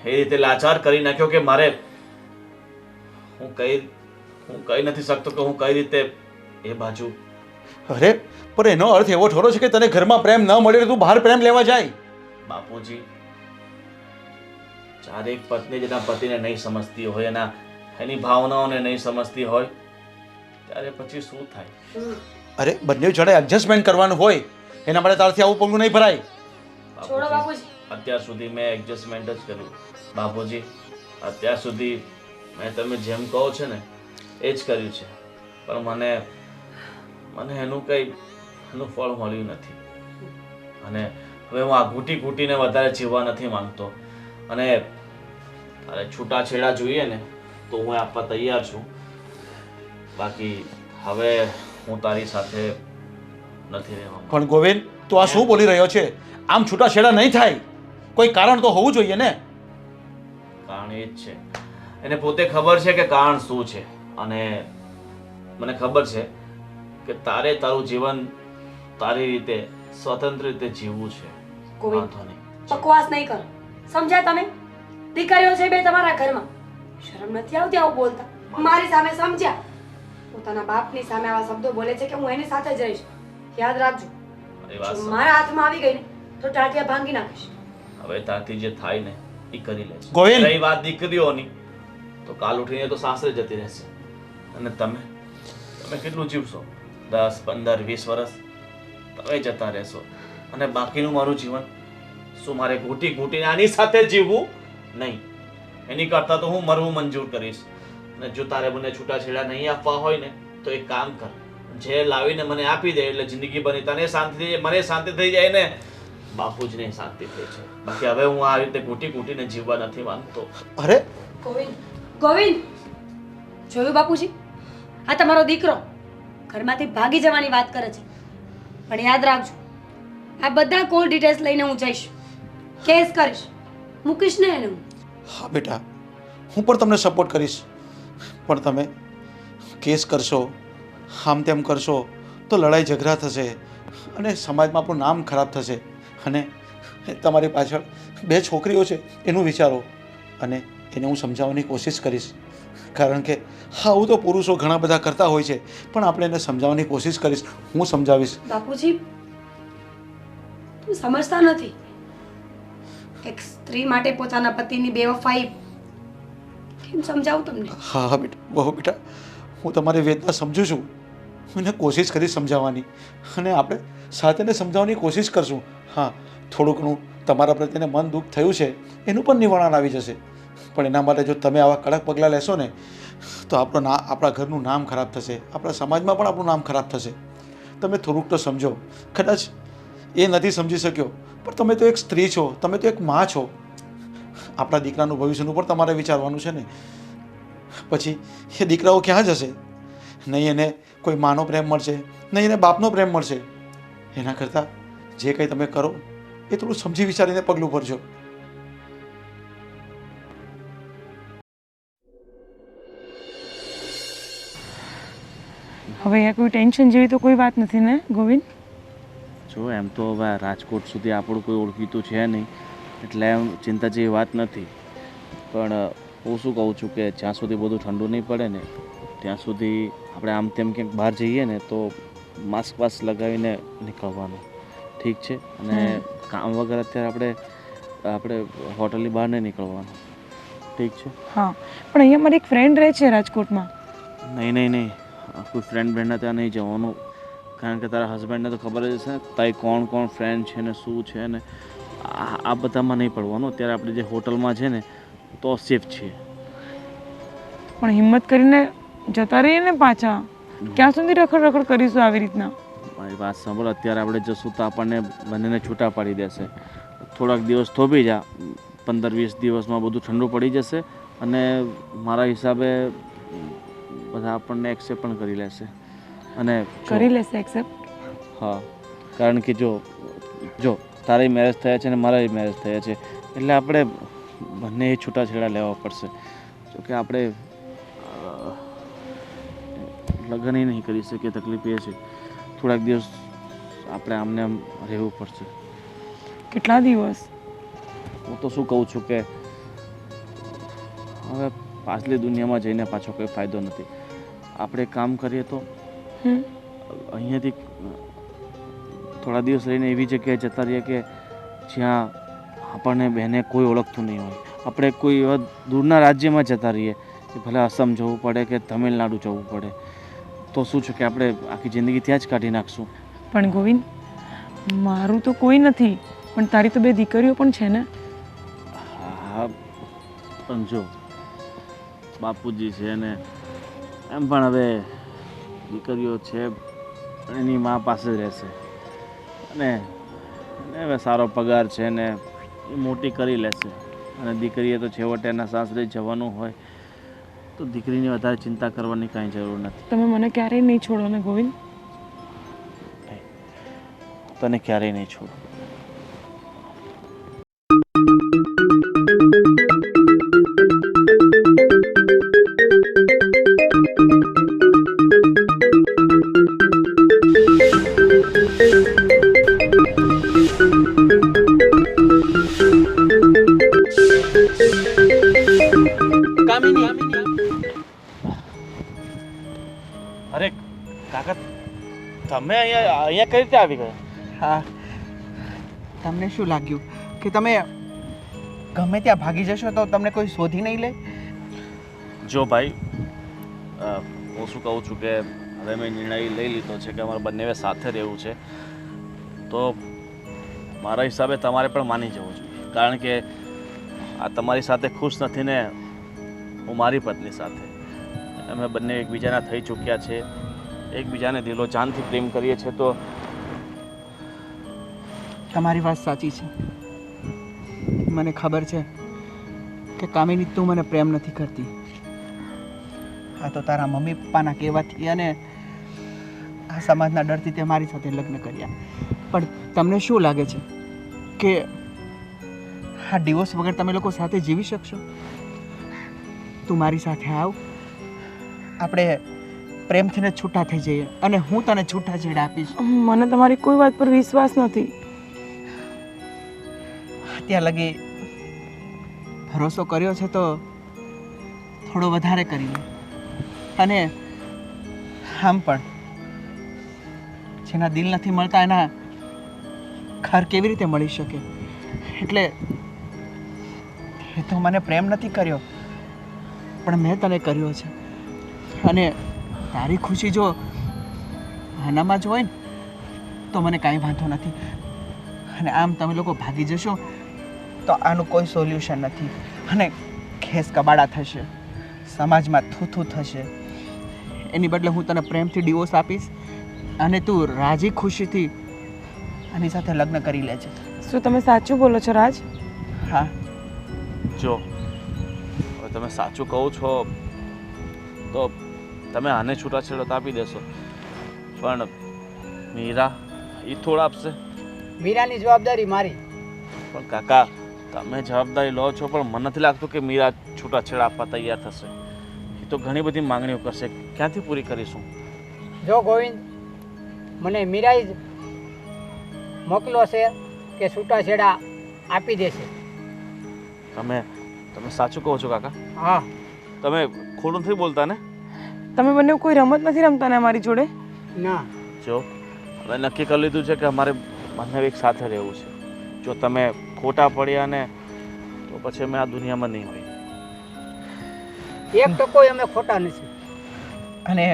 Speaker 2: એ રીતે લાચાર કરી નાખ્યો કે મારે હું કહી નથી શકતો કે હું કઈ રીતે એ બાજુ.
Speaker 7: અરે પણ એનો અર્થ એવો થોડો છે કે તને ઘરમાં પ્રેમ ન મળે તું બહાર પ્રેમ લેવા જાય?
Speaker 2: બાપુજી, જ્યારે એક પત્ની જેના પતિને નહીં સમજતી હોય, એની ભાવનાઓને નહીં સમજતી હોય, ત્યારે પછી શું થાય?
Speaker 7: અરે બંને જણે એડજસ્ટમેન્ટ કરવાનું હોય, એના માટે તારથી આવું પગલું નહીં ભરાય.
Speaker 1: છોડો બાપુજી.
Speaker 2: અત્યાર સુધી મેં એડજસ્ટમેન્ટ જ કર્યું બાપુજી. અત્યાર સુધી મેં તમે જેમ કહો છો ને એ જ કર્યું છે, પણ મને એનું ફળ મળ્યું નથી. અને હવે હું આ ઘૂંટીને વધારે જીવવા નથી માંગતો. અને તારે છૂટાછેડા જોઈએ ને તો હું આપવા તૈયાર છું. બાકી હવે હું તારી સાથે નથી રહેવા.
Speaker 7: પણ ગોવિંદ, તું આ શું બોલી રહ્યો છે? આમ છૂટાછેડા નહીં થાય. કોઈ કારણ તો હોવું જોઈએ ને.
Speaker 2: કારણ એ જ છે, એને પોતે ખબર છે કે કારણ શું છે, અને મને ખબર છે કે તારે તારું જીવન તારી રીતે સ્વતંત્ર રીતે જીવવું છે.
Speaker 1: કોઈ
Speaker 2: વાંધો નહીં.
Speaker 1: બકવાસ નહીં કરો. સમજ્યા તમે? દીકરીઓ છે બે તમારા ઘરમાં, શરમ નથી આવતી આવું બોલતા? મારી સામે સમજ્યા? પોતાના બાપની સામે આવા શબ્દો બોલે છે કે હું એની સાથે જ રહીશ. યાદ રાખજો,
Speaker 2: મારી વાત
Speaker 1: જો
Speaker 2: સાંભળ.
Speaker 1: મારા હાથમાં આવી ગઈ ને તો ટાટિયા ભાંગી નાખીશ.
Speaker 2: હવે તારથી જે થાય ને એ કરી લેજે.
Speaker 7: ગોવિંદ!
Speaker 2: રહી વાત દીકરીઓની, તો કાલ ઉઠીને તો સાસરે જતી રહેશે. અને તમે તમે કેટલું જીવશો? 10, 15, 20 વર્ષ તમે જતા રહેશો, અને બાકીનું મારું જીવન શું મારે ઘૂંટી ઘૂંટીને આની સાથે જીવવું? નહીં. એની કરતાં તો હું મરવું મંજૂર કરીશ. અને જો તારે મને છૂટાછેડા નહીં આપવા હોય ને તો એક કામ કર, જે લાવીને મને આપી દે એટલે જિંદગી બની તને શાંતિ થઈ જાય, મને શાંતિ થઈ જાય ને બાપુજીને શાંતિ થઈ જાય. બાકી હવે હું આ રીતે ઘૂંટી ઘૂંટીને જીવવા નથી માંગતો.
Speaker 7: અરે
Speaker 1: ગોવિંદ, ગોવિંદ, જોયું બાપુજી? આ તમારો દીકરો ઘરમાંથી ભાગી જવાની વાત કરે છે, પણ યાદ રાખજો, આ બધા કોલ ડિટેલ્સ લઈને હું જઈશ, કેસ કરીશ, મૂકીશ ને એને હું.
Speaker 7: હા બેટા, હું પણ તમને સપોર્ટ કરીશ, પણ તમે કેસ કરશો, આમ તેમ કરશો તો લડાઈ ઝઘડા થશે અને સમાજમાં આપણું નામ ખરાબ થશે. અને તમારી પાછળ 2 છોકરીઓ છે એનું વિચારો, અને એને હું સમજાવવાની કોશિશ કરીશ, કારણ કે આવું તો પુરુષો ઘણા બધા કરતા હોય છે, પણ આપણે એને સમજાવવાની કોશિશ કરીશ, હું સમજાવીશ.
Speaker 1: બાપુજી, તમે સમજતા નથી. એક સ્ત્રી માટે પોતાના પતિની બેવફાઈ કેમ સમજાવું તમને?
Speaker 7: હા હા બેટા, બહુ બેટા, હું તમારી વેદના સમજું છું, હું એને કોશિશ કરીશ સમજાવવાની, અને આપણે સાથે એને સમજાવવાની કોશિશ કરશું. હા, થોડું ઘણું તમારા પ્રત્યે મન દુઃખ થયું છે એનું પણ નિવારણ આવી જશે, પણ એના માટે જો તમે આવા કડક પગલાં લેશો ને તો આપણા ઘરનું નામ ખરાબ થશે, આપણા સમાજમાં પણ આપણું નામ ખરાબ થશે. તમે થોડુંક તો સમજો. કદાચ એ નથી સમજી શક્યો, પણ તમે તો એક સ્ત્રી છો, તમે તો એક માં છો. આપણા દીકરાનું ભવિષ્યનું પણ તમારે વિચારવાનું છે ને. પછી એ દીકરાઓ ક્યાં જશે? નહીં એને કોઈ માનો પ્રેમ મળશે, નહીં એને બાપનો પ્રેમ મળશે. એના કરતાં જે કંઈ તમે કરો એ થોડું સમજી વિચારીને પગલું ભરજો.
Speaker 3: હવે અહીંયા કોઈ ટેન્શન જેવી તો કોઈ વાત નથી ને ગોવિંદ?
Speaker 2: જો એમ તો હવે રાજકોટ સુધી આપણું કોઈ ઓળખીતું છે નહીં, એટલે એમ ચિંતા જેવી વાત નથી. પણ હું શું કહું છું કે જ્યાં સુધી બધું ઠંડુ નહીં પડે ને ત્યાં સુધી આપણે આમ તેમ ક્યાંક બહાર જઈએ ને તો માસ્ક વાસ્ક લગાવીને નીકળવાનું, ઠીક છે? અને કામ વગર અત્યારે આપણે હોટલની બહાર નહીં નીકળવાનું, ઠીક છે?
Speaker 3: હા, પણ અહીંયા મારી એક ફ્રેન્ડ રહે છે રાજકોટમાં.
Speaker 2: નહીં, કોઈ ફ્રેન્ડ બ્રેન્ડના ત્યાં નહીં જવાનું, કારણ કે તારા હસબન્ડને તો ખબર જ હશે ને તારી કોણ કોણ ફ્રેન્ડ છે ને શું છે ને, આ બધામાં નહીં પડવાનું. અત્યારે આપણે જે હોટલમાં છે ને તો સેફ છીએ.
Speaker 3: પણ હિંમત કરીને જતા રહીએ ને પાછા, ક્યાં સુધી રખડ કરીશું આવી રીતના?
Speaker 2: મારી વાત સાંભળ, અત્યારે આપણે જશું તો આપણને બંનેને છૂટા પાડી દેશે. થોડાક દિવસ થોભી જા, 15-20 દિવસમાં બધું ઠંડુ પડી જશે, અને મારા હિસાબે બધા આપણને એક્સેપ્ટ પણ કરી લેશે. અને
Speaker 3: કરી લેશે એક્સેપ્ટ?
Speaker 2: હા, કારણ કે જો તારા મેરેજ થયા છે ને મારા મેરેજ થયા છે, એટલે આપણે બંને છૂટાછેડા લેવા પડશે. જોકે આપણે લગ્ન નહીં કરી શકીએ, તકલીફ એ છે થોડાક દિવસ આપણે આમને આમ રહેવું પડશે.
Speaker 3: કેટલા દિવસ?
Speaker 2: હું તો શું કહું છું કે હવે પાછલી દુનિયામાં જઈને પાછો કોઈ ફાયદો નથી. આપણે કામ કરીએ તો અહીંયાથી થોડા દિવસ રહીને એવી જગ્યાએ જતા રહીએ કે જ્યાં આપણને બહેને કોઈ ઓળખતું નહીં હોય. આપણે કોઈ એવા દૂરના રાજ્યમાં જતા રહીએ કે ભલે અસમ જવું પડે કે તમિલનાડુ જવું પડે, તો શું છે કે આપણે આખી જિંદગી ત્યાં જ કાઢી નાખશું.
Speaker 3: પણ ગોવિંદ, મારું તો કોઈ નથી, પણ તારી તો 2 દીકરીઓ પણ છે ને?
Speaker 2: હા, પણ જો બાપુજી છે ને એમ પણ હવે દીકરીઓ છે એની મા પાસે જ રહેશે, અને હવે સારો પગાર છે ને એ મોટી કરી લેશે. અને દીકરીએ તો છેવટે એના સાસરે જવાનું હોય, તો દીકરીની વધારે ચિંતા કરવાની કાંઈ જરૂર નથી.
Speaker 3: તમે મને ક્યારેય નહીં છોડો ને ગોવિંદ?
Speaker 2: તને ક્યારેય નહીં છોડું. તમે અહીંયા કઈ રીતે આવી ગયા?
Speaker 4: હા, તમને શું લાગ્યું કે તમે ગમે ત્યાં ભાગી જશો તો તમને કોઈ શોધી નહીં લે?
Speaker 2: જો ભાઈ, હું શું કહું છું કે હવે મેં નિર્ણય લઈ લીધો છે કે અમારે બંને સાથે રહેવું છે. તો મારા હિસાબે તમારે પણ માની જવું જોઈએ, કારણ કે આ તમારી સાથે ખુશ નથી ને હું મારી પત્ની સાથે. અમે બંને એકબીજાના થઈ ચૂક્યા છે, એકબીજાને દિલો જાનથી પ્રેમ કરીએ છીએ. તો
Speaker 4: તમારી વાત સાચી છે. મને ખબર છે કે કામિની તું મને પ્રેમ નથી કરતી. આ તો તારા મમ્મી પપ્પાના કહેવાથી અને આ સમાજના ડરથી તે મારી સાથે લગ્ન કર્યા. પણ તમને શું લાગે છે કે આ ડિવોર્સ વગર તમે લોકો સાથે જીવી શકશો? તું મારી સાથે આવ, આપણે પ્રેમથી ને છૂટા થઈ જઈએ અને હું તને છૂટા છેડા આપીશ.
Speaker 3: મને તમારી કોઈ વાત પર વિશ્વાસ નથી.
Speaker 4: ત્યાં લગી ભરોસો કર્યો છે તો થોડો વધારે કરી લે. અને આમ પણ જેના દિલ નથી મળતા એના ઘર કેવી રીતે મળી શકે? એટલે એ તો મને પ્રેમ નથી કર્યો, પણ મેં તને કર્યો છે. અને તારી ખુશી જો આનામાં જ હોય ને તો મને કાંઈ વાંધો નથી. અને આમ તમે લોકો ભાગી જશો તો આનું કોઈ સોલ્યુશન નથી. અને ખેસ કબાડા થશે, સમાજમાં થૂથું થશે. એની બદલે હું તને પ્રેમથી ડિવોર્સ આપીશ અને તું રાજી ખુશીથી આની સાથે લગ્ન કરી લેજે.
Speaker 3: શું તમે સાચું બોલો છો રાજ?
Speaker 4: હા.
Speaker 2: જો હવે તમે સાચું કહો છો તો તમે આને છૂટાછેડો તો આપી દેશો, પણ મીરા એ થોડા આપશે?
Speaker 5: મીરાની જવાબદારી મારી.
Speaker 2: પણ કાકા, તમે જવાબદારી લો છો, પણ મને નથી લાગતું કે મીરા છૂટાછેડા આપવા તૈયાર થશે. એ તો ઘણી બધી માંગણીઓ કરશે, ક્યાંથી પૂરી કરીશું?
Speaker 5: જો ગોવિંદ, મને મીરાએ જ મોકલો છે કે છૂટાછેડા આપી દેશે.
Speaker 2: તમે સાચું કહો છો કાકા?
Speaker 5: હા.
Speaker 2: તમે ખોટું નથી બોલતા ને?
Speaker 3: તમે બંને કોઈ રમત નથી રમતા ને અમારી જોડે?
Speaker 5: ના.
Speaker 2: જો હવે નક્કી કરી લીધું છે કે અમારે બંને એક સાથે રહેવું છે. જો તમે ખોટા પડ્યા ને તો પછી અમે આ દુનિયામાં નહીં હોય.
Speaker 5: એક ટકોય અમે ખોટા નથી.
Speaker 4: અને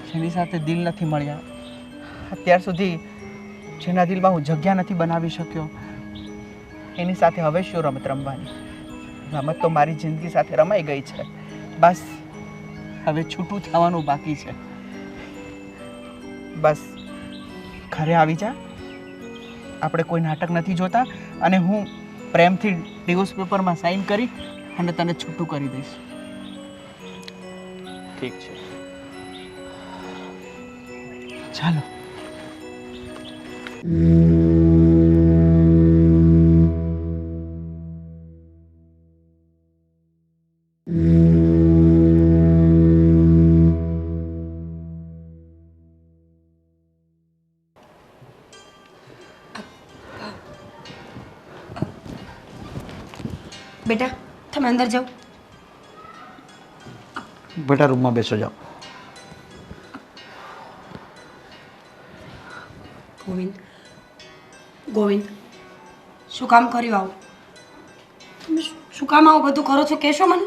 Speaker 4: જેની સાથે દિલ નથી મળ્યા, અત્યાર સુધી જેના દિલમાં હું જગ્યા નથી બનાવી શક્યો, એની સાથે હવે શું રમત રમવાની? રમત તો મારી જિંદગી સાથે રમાઈ ગઈ છે. બસ હવે છૂટું થવાનું બાકી છે. બસ ઘરે આવી જા, આપણે કોઈ નાટક નથી જોતા અને હું પ્રેમથી ડિવોર્સ પેપરમાં સાઈન કરી અને તને છૂટું કરી દઈશ.
Speaker 2: ઠીક છે.
Speaker 4: ચાલો.
Speaker 1: બેટા, તમે અંદર જાઓ.
Speaker 7: બેટા રૂમમાં બેસો જાઓ.
Speaker 1: ગોવિંદ, શું કામ કર્યું આવું? તમે શું કામ આવું બધું કરો છો કહેશો મને?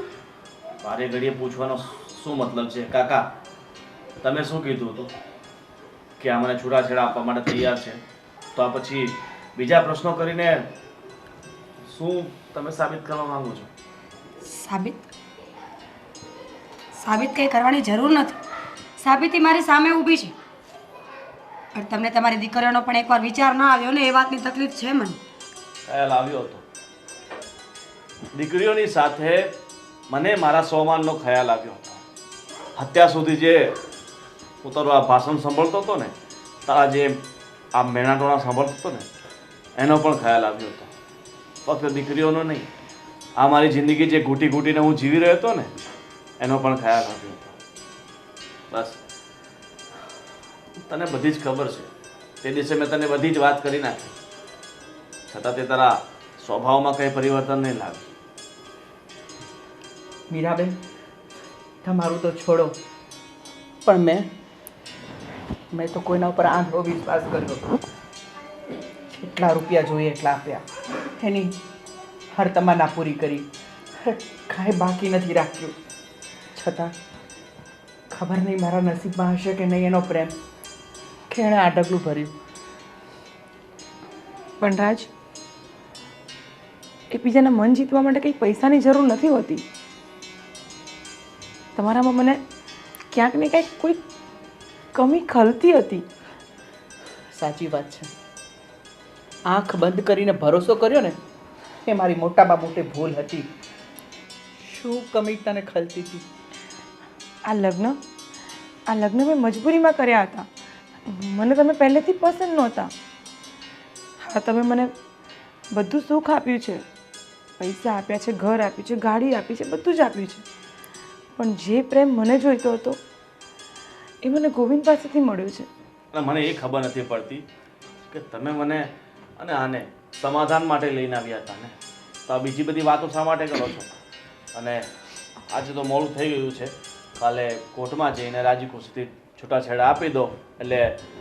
Speaker 2: મારે ઘડીએ પૂછવાનો શું મતલબ છે? કાકા, તમે શું કીધું હતું કે આ મને છૂટાછેડા આપવા માટે તૈયાર છે, તો આ પછી બીજા પ્રશ્નો કરીને શું તમે સાબિત કરવા માંગો છો?
Speaker 1: સાબિત કંઈ કરવાની જરૂર નથી. સાબિતી મારી સામે ઊભી છે. પણ તમને તમારી દીકરીઓનો પણ એકવાર વિચાર ના આવ્યો ને, એ વાતની તકલીફ છે મને.
Speaker 2: ખ્યાલ આવ્યો હતો. દીકરીઓની સાથે મને મારા સ્વમાનનો ખ્યાલ આવ્યો હતો. અત્યાર સુધી જે હું તારું આ ભાષણ સાંભળતો હતો ને, તારા જે આ મેણાટોણા સાંભળતો હતો ને, એનો પણ ખ્યાલ આવ્યો હતો. ફક્ત દીકરીઓનો નહીં, આ મારી જિંદગી જે ઘૂંટી ઘૂંટીને હું જીવી રહ્યો હતો ને, એનો પણ ખ્યાલ આવ્યો હતો. બસ તને બધી જ ખબર છે. તે દિવસે મેં તને બધી જ વાત કરી નાખી, છતાં તે તારા સ્વભાવમાં કંઈ પરિવર્તન નહીં લાવ્યું.
Speaker 4: મીરાબેન, તમારું તો છોડો, પણ મેં મેં તો કોઈના ઉપર આંધળો વિશ્વાસ કર્યો. જેટલા રૂપિયા જોઈએ એટલા આપ્યા, એની હર તમન્ના પૂરી કરી, કાંઈ બાકી નથી રાખ્યું. છતાં ખબર નહીં મારા નસીબમાં હશે કે નહીં એનો પ્રેમ, કે એણે આ ડગલું ભર્યું.
Speaker 3: પણ રાજ, એકબીજાના મન જીતવા માટે કંઈ પૈસાની જરૂર નથી હોતી. તમારામાં મને ક્યાંક ને ક્યાંક કોઈ કમી ખલતી હતી.
Speaker 4: સાચી વાત છે. આંખ બંધ કરીને ભરોસો કર્યો ને, એ મારી મોટામાં મોટી ભૂલ હતી. શું કમી તને ખલતી હતી?
Speaker 3: આ લગ્ન મેં મજબૂરીમાં કર્યા હતા. મને તમે પહેલેથી પસંદ નહોતા. હા, તમે મને બધું સુખ આપ્યું છે, પૈસા આપ્યા છે, ઘર આપ્યું છે, ગાડી આપી છે, બધું જ આપ્યું છે. પણ જે પ્રેમ મને જોઈતો હતો એ મને ગોવિંદ પાસેથી મળ્યો છે.
Speaker 2: અને મને એ ખબર નથી પડતી કે તમે મને અને આને સમાધાન માટે લઈને આવ્યા હતા ને, તો આ બીજી બધી વાતો શા માટે કરો છો? અને આજે તો મોડું થઈ ગયું છે, કાલે કોર્ટમાં જઈને રાજી ખુશીથી છૂટાછેડા આપી દો એટલે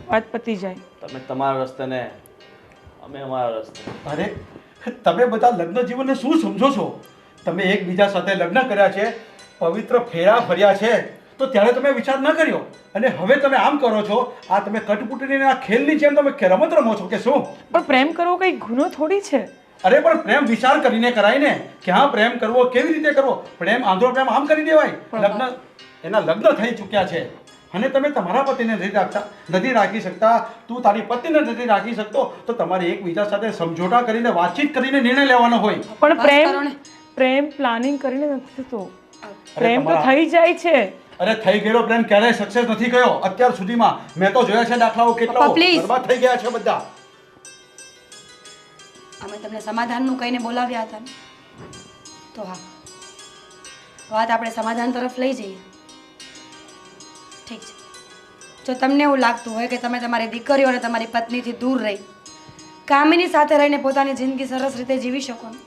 Speaker 3: વાત પતી જાય.
Speaker 2: તમે તમારા રસ્તે ને અમે અમારા રસ્તે.
Speaker 7: અરે તમે બધા લગ્ન જીવનને શું સમજો છો? તમે એકબીજા સાથે લગ્ન કર્યા છે, પવિત્ર ફેરા ફર્યા છે, તો ત્યારે તમે વિચાર ન કર્યો અને હવે તમે આમ કરો છો. આ તમે કટપુટીની આ ખેલની જેમ તમે રમત રમો છો કે શું?
Speaker 3: પણ પ્રેમ કરવો કંઈ ગુનો થોડી છે.
Speaker 7: અરે પણ પ્રેમ વિચાર કરીને કરાય ને, કે હા પ્રેમ કરવો, કેવી રીતે કરવો. પ્રેમ આંધળો પ્રેમ આમ કરી દેવાય? એના લગ્ન થઈ ચૂક્યા છે અને તમે તમારા પતિને નથી રાખી શકતા, તું તારી પત્નીને નથી રાખી શકતો, તો તમારે એકબીજા સાથે સમજોતા કરીને વાતચીત કરીને નિર્ણય લેવાનો હોય.
Speaker 3: પણ
Speaker 1: બસ કરો ને.
Speaker 3: પ્રેમ પ્લાનિંગ કરીને નથી થતો.
Speaker 7: અરે
Speaker 3: પ્રેમ તો
Speaker 7: તમારા-
Speaker 3: થઈ જાય છે.
Speaker 7: અરે થઈ ગયેલો પ્રેમ ક્યારેય સક્સેસ નથી ગયો અત્યાર સુધીમાં. મેં તો જોયા છે દાખલાઓ, કેટલા
Speaker 1: પપ્પા, please.
Speaker 7: બરબાદ થઈ ગયા છે બધા.
Speaker 1: અમે તમને સમાધાનનું કહીને બોલાવ્યા હતા ને, તો હા, વાત આપણે સમાધાન તરફ લઈ જઈએ. ઠીક છે, જો તમને એવું લાગતું હોય કે તમે તમારી દીકરીઓ અને તમારી પત્નીથી દૂર રહી કામિની સાથે રહીને પોતાની જિંદગી સરસ રીતે જીવી શકો ને,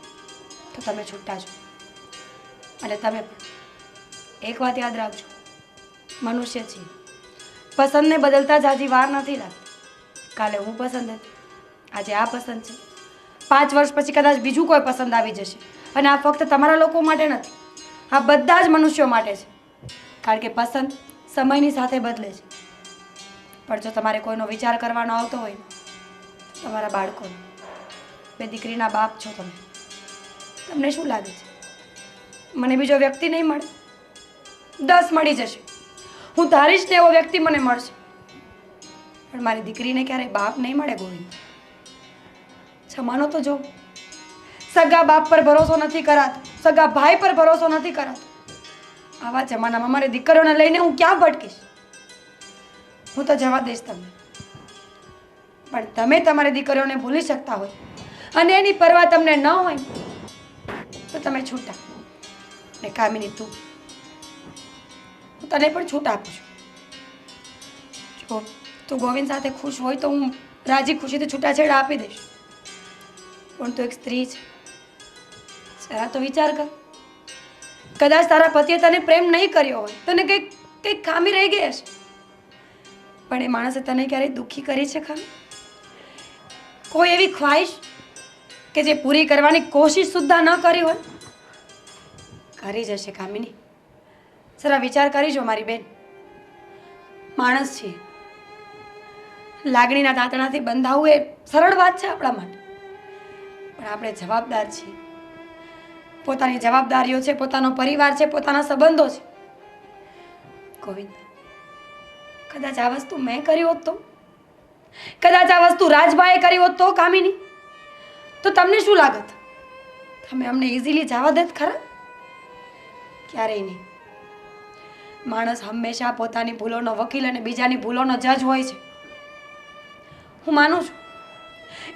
Speaker 1: તો તમે છૂટા છો. અને તમે પણ એક વાત યાદ રાખજો, મનુષ્ય છીએ, પસંદને બદલતા જ હજી વાર નથી લાગતી. કાલે હું પસંદ હતી, આજે આ પસંદ છે, 5 વર્ષ પછી કદાચ બીજું કોઈ પસંદ આવી જશે. અને આ ફક્ત તમારા લોકો માટે નથી, આ બધા જ મનુષ્યો માટે છે. કારણ કે પસંદ સમયની સાથે બદલે છે. પણ જો તમારે કોઈનો વિચાર કરવાનો આવતો હોય તો તમારા બાળકોનો, 2 દીકરીના બાપ છો તમે, તમને શું લાગે છે મને બીજો વ્યક્તિ નહીં મળે? 10 મળી જશે, હું ધારીશ ને એવો વ્યક્તિ મને મળશે, પણ મારી દીકરીને ક્યારેય બાપ નહીં મળે. ગોવિંદ, જમાનો તો જો, સગા બાપ પર ભરોસો નથી કરાતો, સગા ભાઈ પર ભરોસો નથી કરાતો. આવા જમાનામાં મારી દીકરીઓને લઈને હું ક્યાં ભટકીશ? હું તો જવા દઈશ તમને, પણ તમે તમારી દીકરીઓને ભૂલી શકતા હોય અને એની પરવા તમને ન હોય તો તમે છૂટા. ને કામિની, તું, હું તને પણ છૂટ આપું છું. જો તું ગોવિંદ સાથે ખુશ હોય તો હું રાજી ખુશીથી છૂટાછેડા આપી દઈશ, પણ તું એક સ્ત્રી છે, જરા તો વિચાર કર. કદાચ તારા પતિએ તને પ્રેમ નહીં કર્યો હોય, તને કંઈક ખામી રહી ગઈ હશે, પણ એ માણસે તને ક્યારેય દુઃખી કરી છે ખરી? કોઈ એવી ખ્વાહિશ કે જે પૂરી કરવાની કોશિશ સુદ્ધા ન કરી હોય? કરી જશે કામિની, જરા વિચાર કરીજો મારી બેન. માણસ છીએ, લાગણીના તાતણાથી બંધાવવું એ સરળ વાત છે આપણા માટે, પણ આપણે જવાબદાર છીએ. પોતાની જવાબદારીઓ છે, પોતાનો પરિવાર છે, પોતાના સંબંધો છે. ગોવિંદ, કદાચ આ વસ્તુ મેં કરી હોત તો, કદાચ આ વસ્તુ રાજભાઈએ કરી હોત તો કામિની, તો તમને શું લાગત? તમે અમને ઇઝીલી જવા દેત ખરા? ક્યારેય નહીં. માણસ હંમેશા પોતાની ભૂલોનો વકીલ અને બીજાની ભૂલોનો જજ હોય છે. હું માનું છું,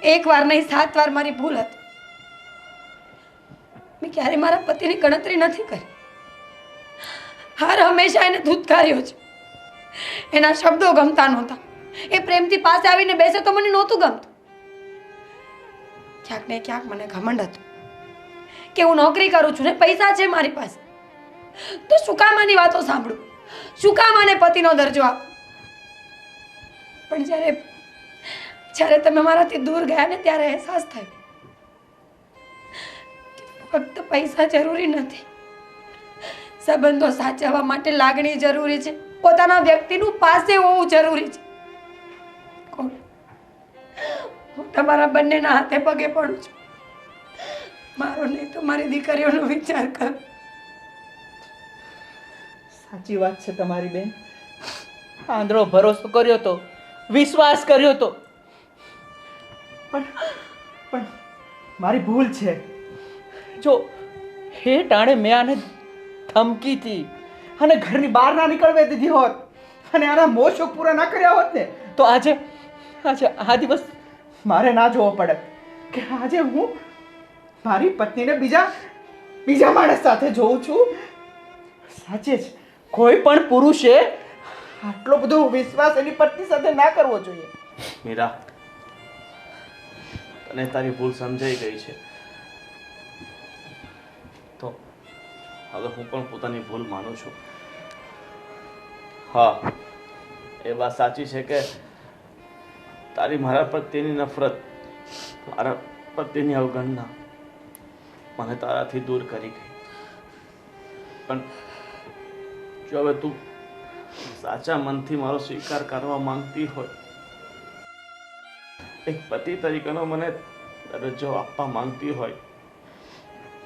Speaker 1: 1 વાર નહીં 7 વાર મારી ભૂલ હતી. મેં ક્યારેય મારા પતિની ગણતરી નથી કરી. હાર હંમેશા એને ધૂતકાર્યો છે. એના શબ્દો ગમતા નહોતા, એ પ્રેમથી પાસે આવીને બેસે તો મને નહોતું ગમતું. ક્યાંક ને ક્યાંક મને ઘમંડ હતું કે હું નોકરી કરું છું ને પૈસા છે મારી પાસે, તો શું કામ આની વાતો સાંભળું? શું કામ આને પતિનો દરજ્જો આપું? પણ જ્યારે તમે મારાથી દૂર ગયા ને ત્યારે અહેસાસ થયો કે ફક્ત પૈસા જરૂરી નથી, સંબંધો સાચવવા માટે લાગણી જરૂરી છે, પોતાના વ્યક્તિનું પાસે હોવું જરૂરી છે. કોણ? હું તમારા બંનેના હાથે પગે પડું છું. મારો નહીં તો મારી દીકરીઓનો વિચાર કર.
Speaker 4: સાચી વાત છે તમારી બેન. આંધળો ભરોસો કર્યો તો, વિશ્વાસ કર્યો તો, પણ મારી ભૂલ છે. જો હે ટાણે મેં આને ધમકીથી અને ઘરની બહાર ના નીકળવા દીધી હોત અને આના મોશો પૂરા ના કર્યા હોત ને તો આજે આ દિવસ મારે ના જોવો પડે કે આજે હું મારી પત્નીને બીજા માણસ સાથે જોઉં છું. સાચે જ કોઈ પણ પુરુષે આટલો બધો વિશ્વાસ એની પત્ની સાથે ના કરવો જોઈએ.
Speaker 2: મીરા, તને તારી ભૂલ સમજાઈ ગઈ છે તો હવે હું પણ પોતાની ભૂલ માનું છું. હા, એ વાત સાચી છે કે તારી મારા પ્રત્યેની નફરત, મારા પ્રત્યેની અવગણના મને તારાથી દૂર કરી ગઈ. પણ જો હવે તું સાચા મનથી મારો સ્વીકાર કરવા માંગતી હોય, એક પતિ તરીકેનો મને દરજ્જો આપવા માંગતી હોય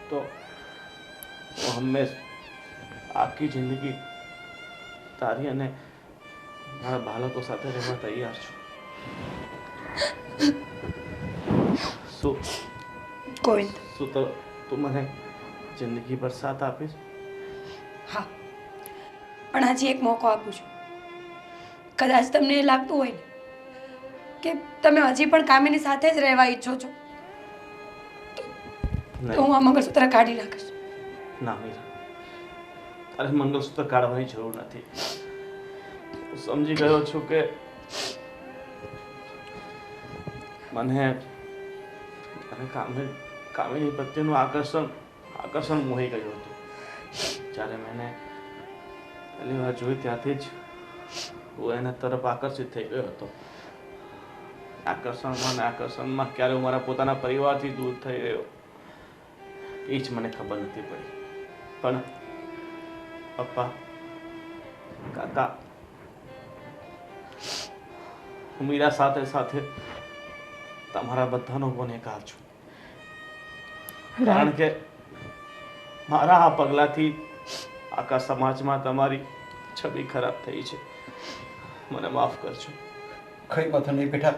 Speaker 2: તો હું હંમેશા આખી જિંદગી તારી અને મારા બાળકો સાથે રહેવા તૈયાર છું.
Speaker 1: ગોવિંદ,
Speaker 2: શું તો તું મને જિંદગી ભર સાથ આપીશ?
Speaker 1: હા, પણ આજે એક મોકો આપું છું. કદાચ તમને એ લાગતું હોય ને કે તમે હજી પણ કામિની સાથે જ રહેવા ઈચ્છો છો તો હું આ મંગળસૂત્ર કાઢી નાખીશ.
Speaker 2: ના મીરા, તારે મંગળસૂત્ર કાઢવાની જરૂર નથી. હું સમજી ગયો છું કે મને કામિની પ્રત્યેનું આકર્ષણ મોહી ગયું હતું. જ્યારે મેં પહેલી વાર જોઈ ત્યાંથી જ હું એના તરફ આકર્ષિત થઈ ગયો હતો. આકર્ષણમાં ક્યારે હું મારા પોતાના પરિવારથી દૂર થઈ ગયો એ જ મને ખબર નથી પડી. પણ પપ્પા, કાકા, હું મીરા સાથે સાથે તમારા બધાનો ગુનેગાર છું. કારણ કે મારા આ પગલાથી આખા સમાજમાં તમારી છબી ખરાબ થઈ છે. મને માફ કરજો.
Speaker 7: કઈ વાત નહીં બેટા,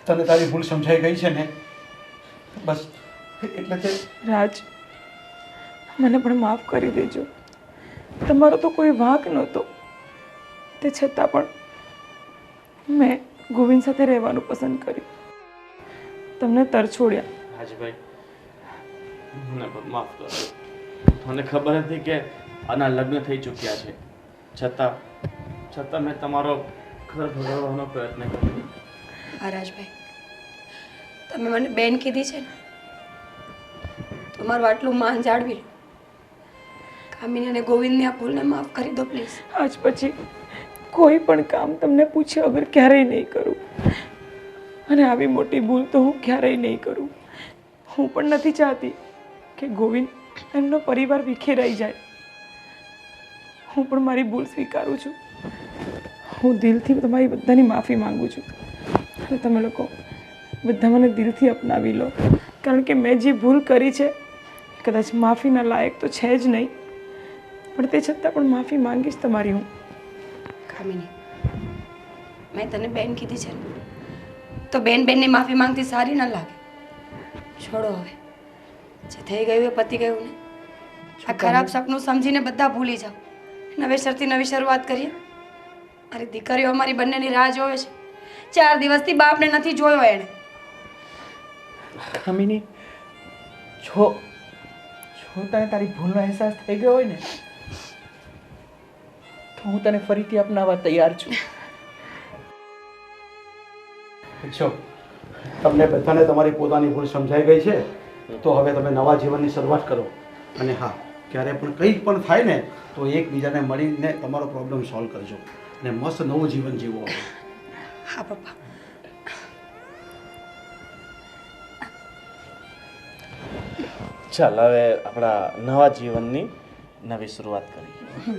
Speaker 7: તને તારી ભૂલ સમજાઈ ગઈ છે ને, બસ એટલે તે.
Speaker 3: રાજ, મને પણ માફ કરી દેજો. તમારો તો કોઈ વાંક નહોતો, તે છતાં પણ મેં ગોવિંદ સાથે રહેવાનું પસંદ કર્યું, તમને તરછોડ્યા.
Speaker 2: રાજભાઈ, મને પણ માફ કરો. મને ખબર હતી કે આના લગ્ન થઈ ચૂક્યા છે, છતાં મેં તમારો ઘર ભગાડવાનો પ્રયત્ન કર્યો.
Speaker 1: હા રાજભાઈ, તમે મને બેન કીધી છે ને, તમારું આટલું માન જાળવી લો. કામિની અને ગોવિંદની આ ભૂલને માફ કરી દો પ્લીઝ.
Speaker 3: આજ પછી કોઈ પણ કામ તમને પૂછ્યા વગર ક્યારેય નહીં કરું, અને આવી મોટી ભૂલ તો હું ક્યારેય નહીં કરું. હું પણ નથી ચાહતી કે ગોવિંદ એમનો પરિવાર વિખેરાઈ જાય. હું પણ મારી ભૂલ સ્વીકારું છું. હું દિલથી તમારી બધાની માફી માંગુ છું, અને તમે લોકો બધા મને દિલથી અપનાવી લો, કારણ કે મેં જે ભૂલ કરી છે કદાચ માફીના લાયક તો છે જ નહીં, પણ તે છતાં પણ માફી માંગીશ તમારી હું.
Speaker 1: કામિની, મેં તને બેન કીધી છે ને, તો બેનની માફી માંગતી સારી ન લાગે. છોડો હવે, જે થઈ ગયું એ પતી ગયું ને. આ ખરાબ સપનું સમજીને બધા ભૂલી જાઓ. નવેસરથી નવી શરૂઆત કરીએ. મારી દીકરીઓ અમારી બંનેની રાહ જોવે છે. 4 દિવસથી બાપને નથી જોયો એણે.
Speaker 4: કામિની, જો તને તારી ભૂલનો અહેસાસ થઈ ગયો હોય ને તો હું તને ફરીથી અપનાવવા તૈયાર છું.
Speaker 7: જો તમને બધાને તમારી પોતાની ભૂલ સમજાઈ ગઈ છે તો હવે તમે નવા જીવનની શરૂઆત કરો. અને હા, ક્યારે પણ કંઈ પણ થાય ને તો એકબીજાને મળીને તમારો પ્રોબ્લેમ સોલ્વ કરજો અને મસ્ત નવું જીવન જીવો.
Speaker 1: હા પપ્પા.
Speaker 2: ચાલ હવે આપણા નવા જીવનની નવી શરૂઆત કરીએ.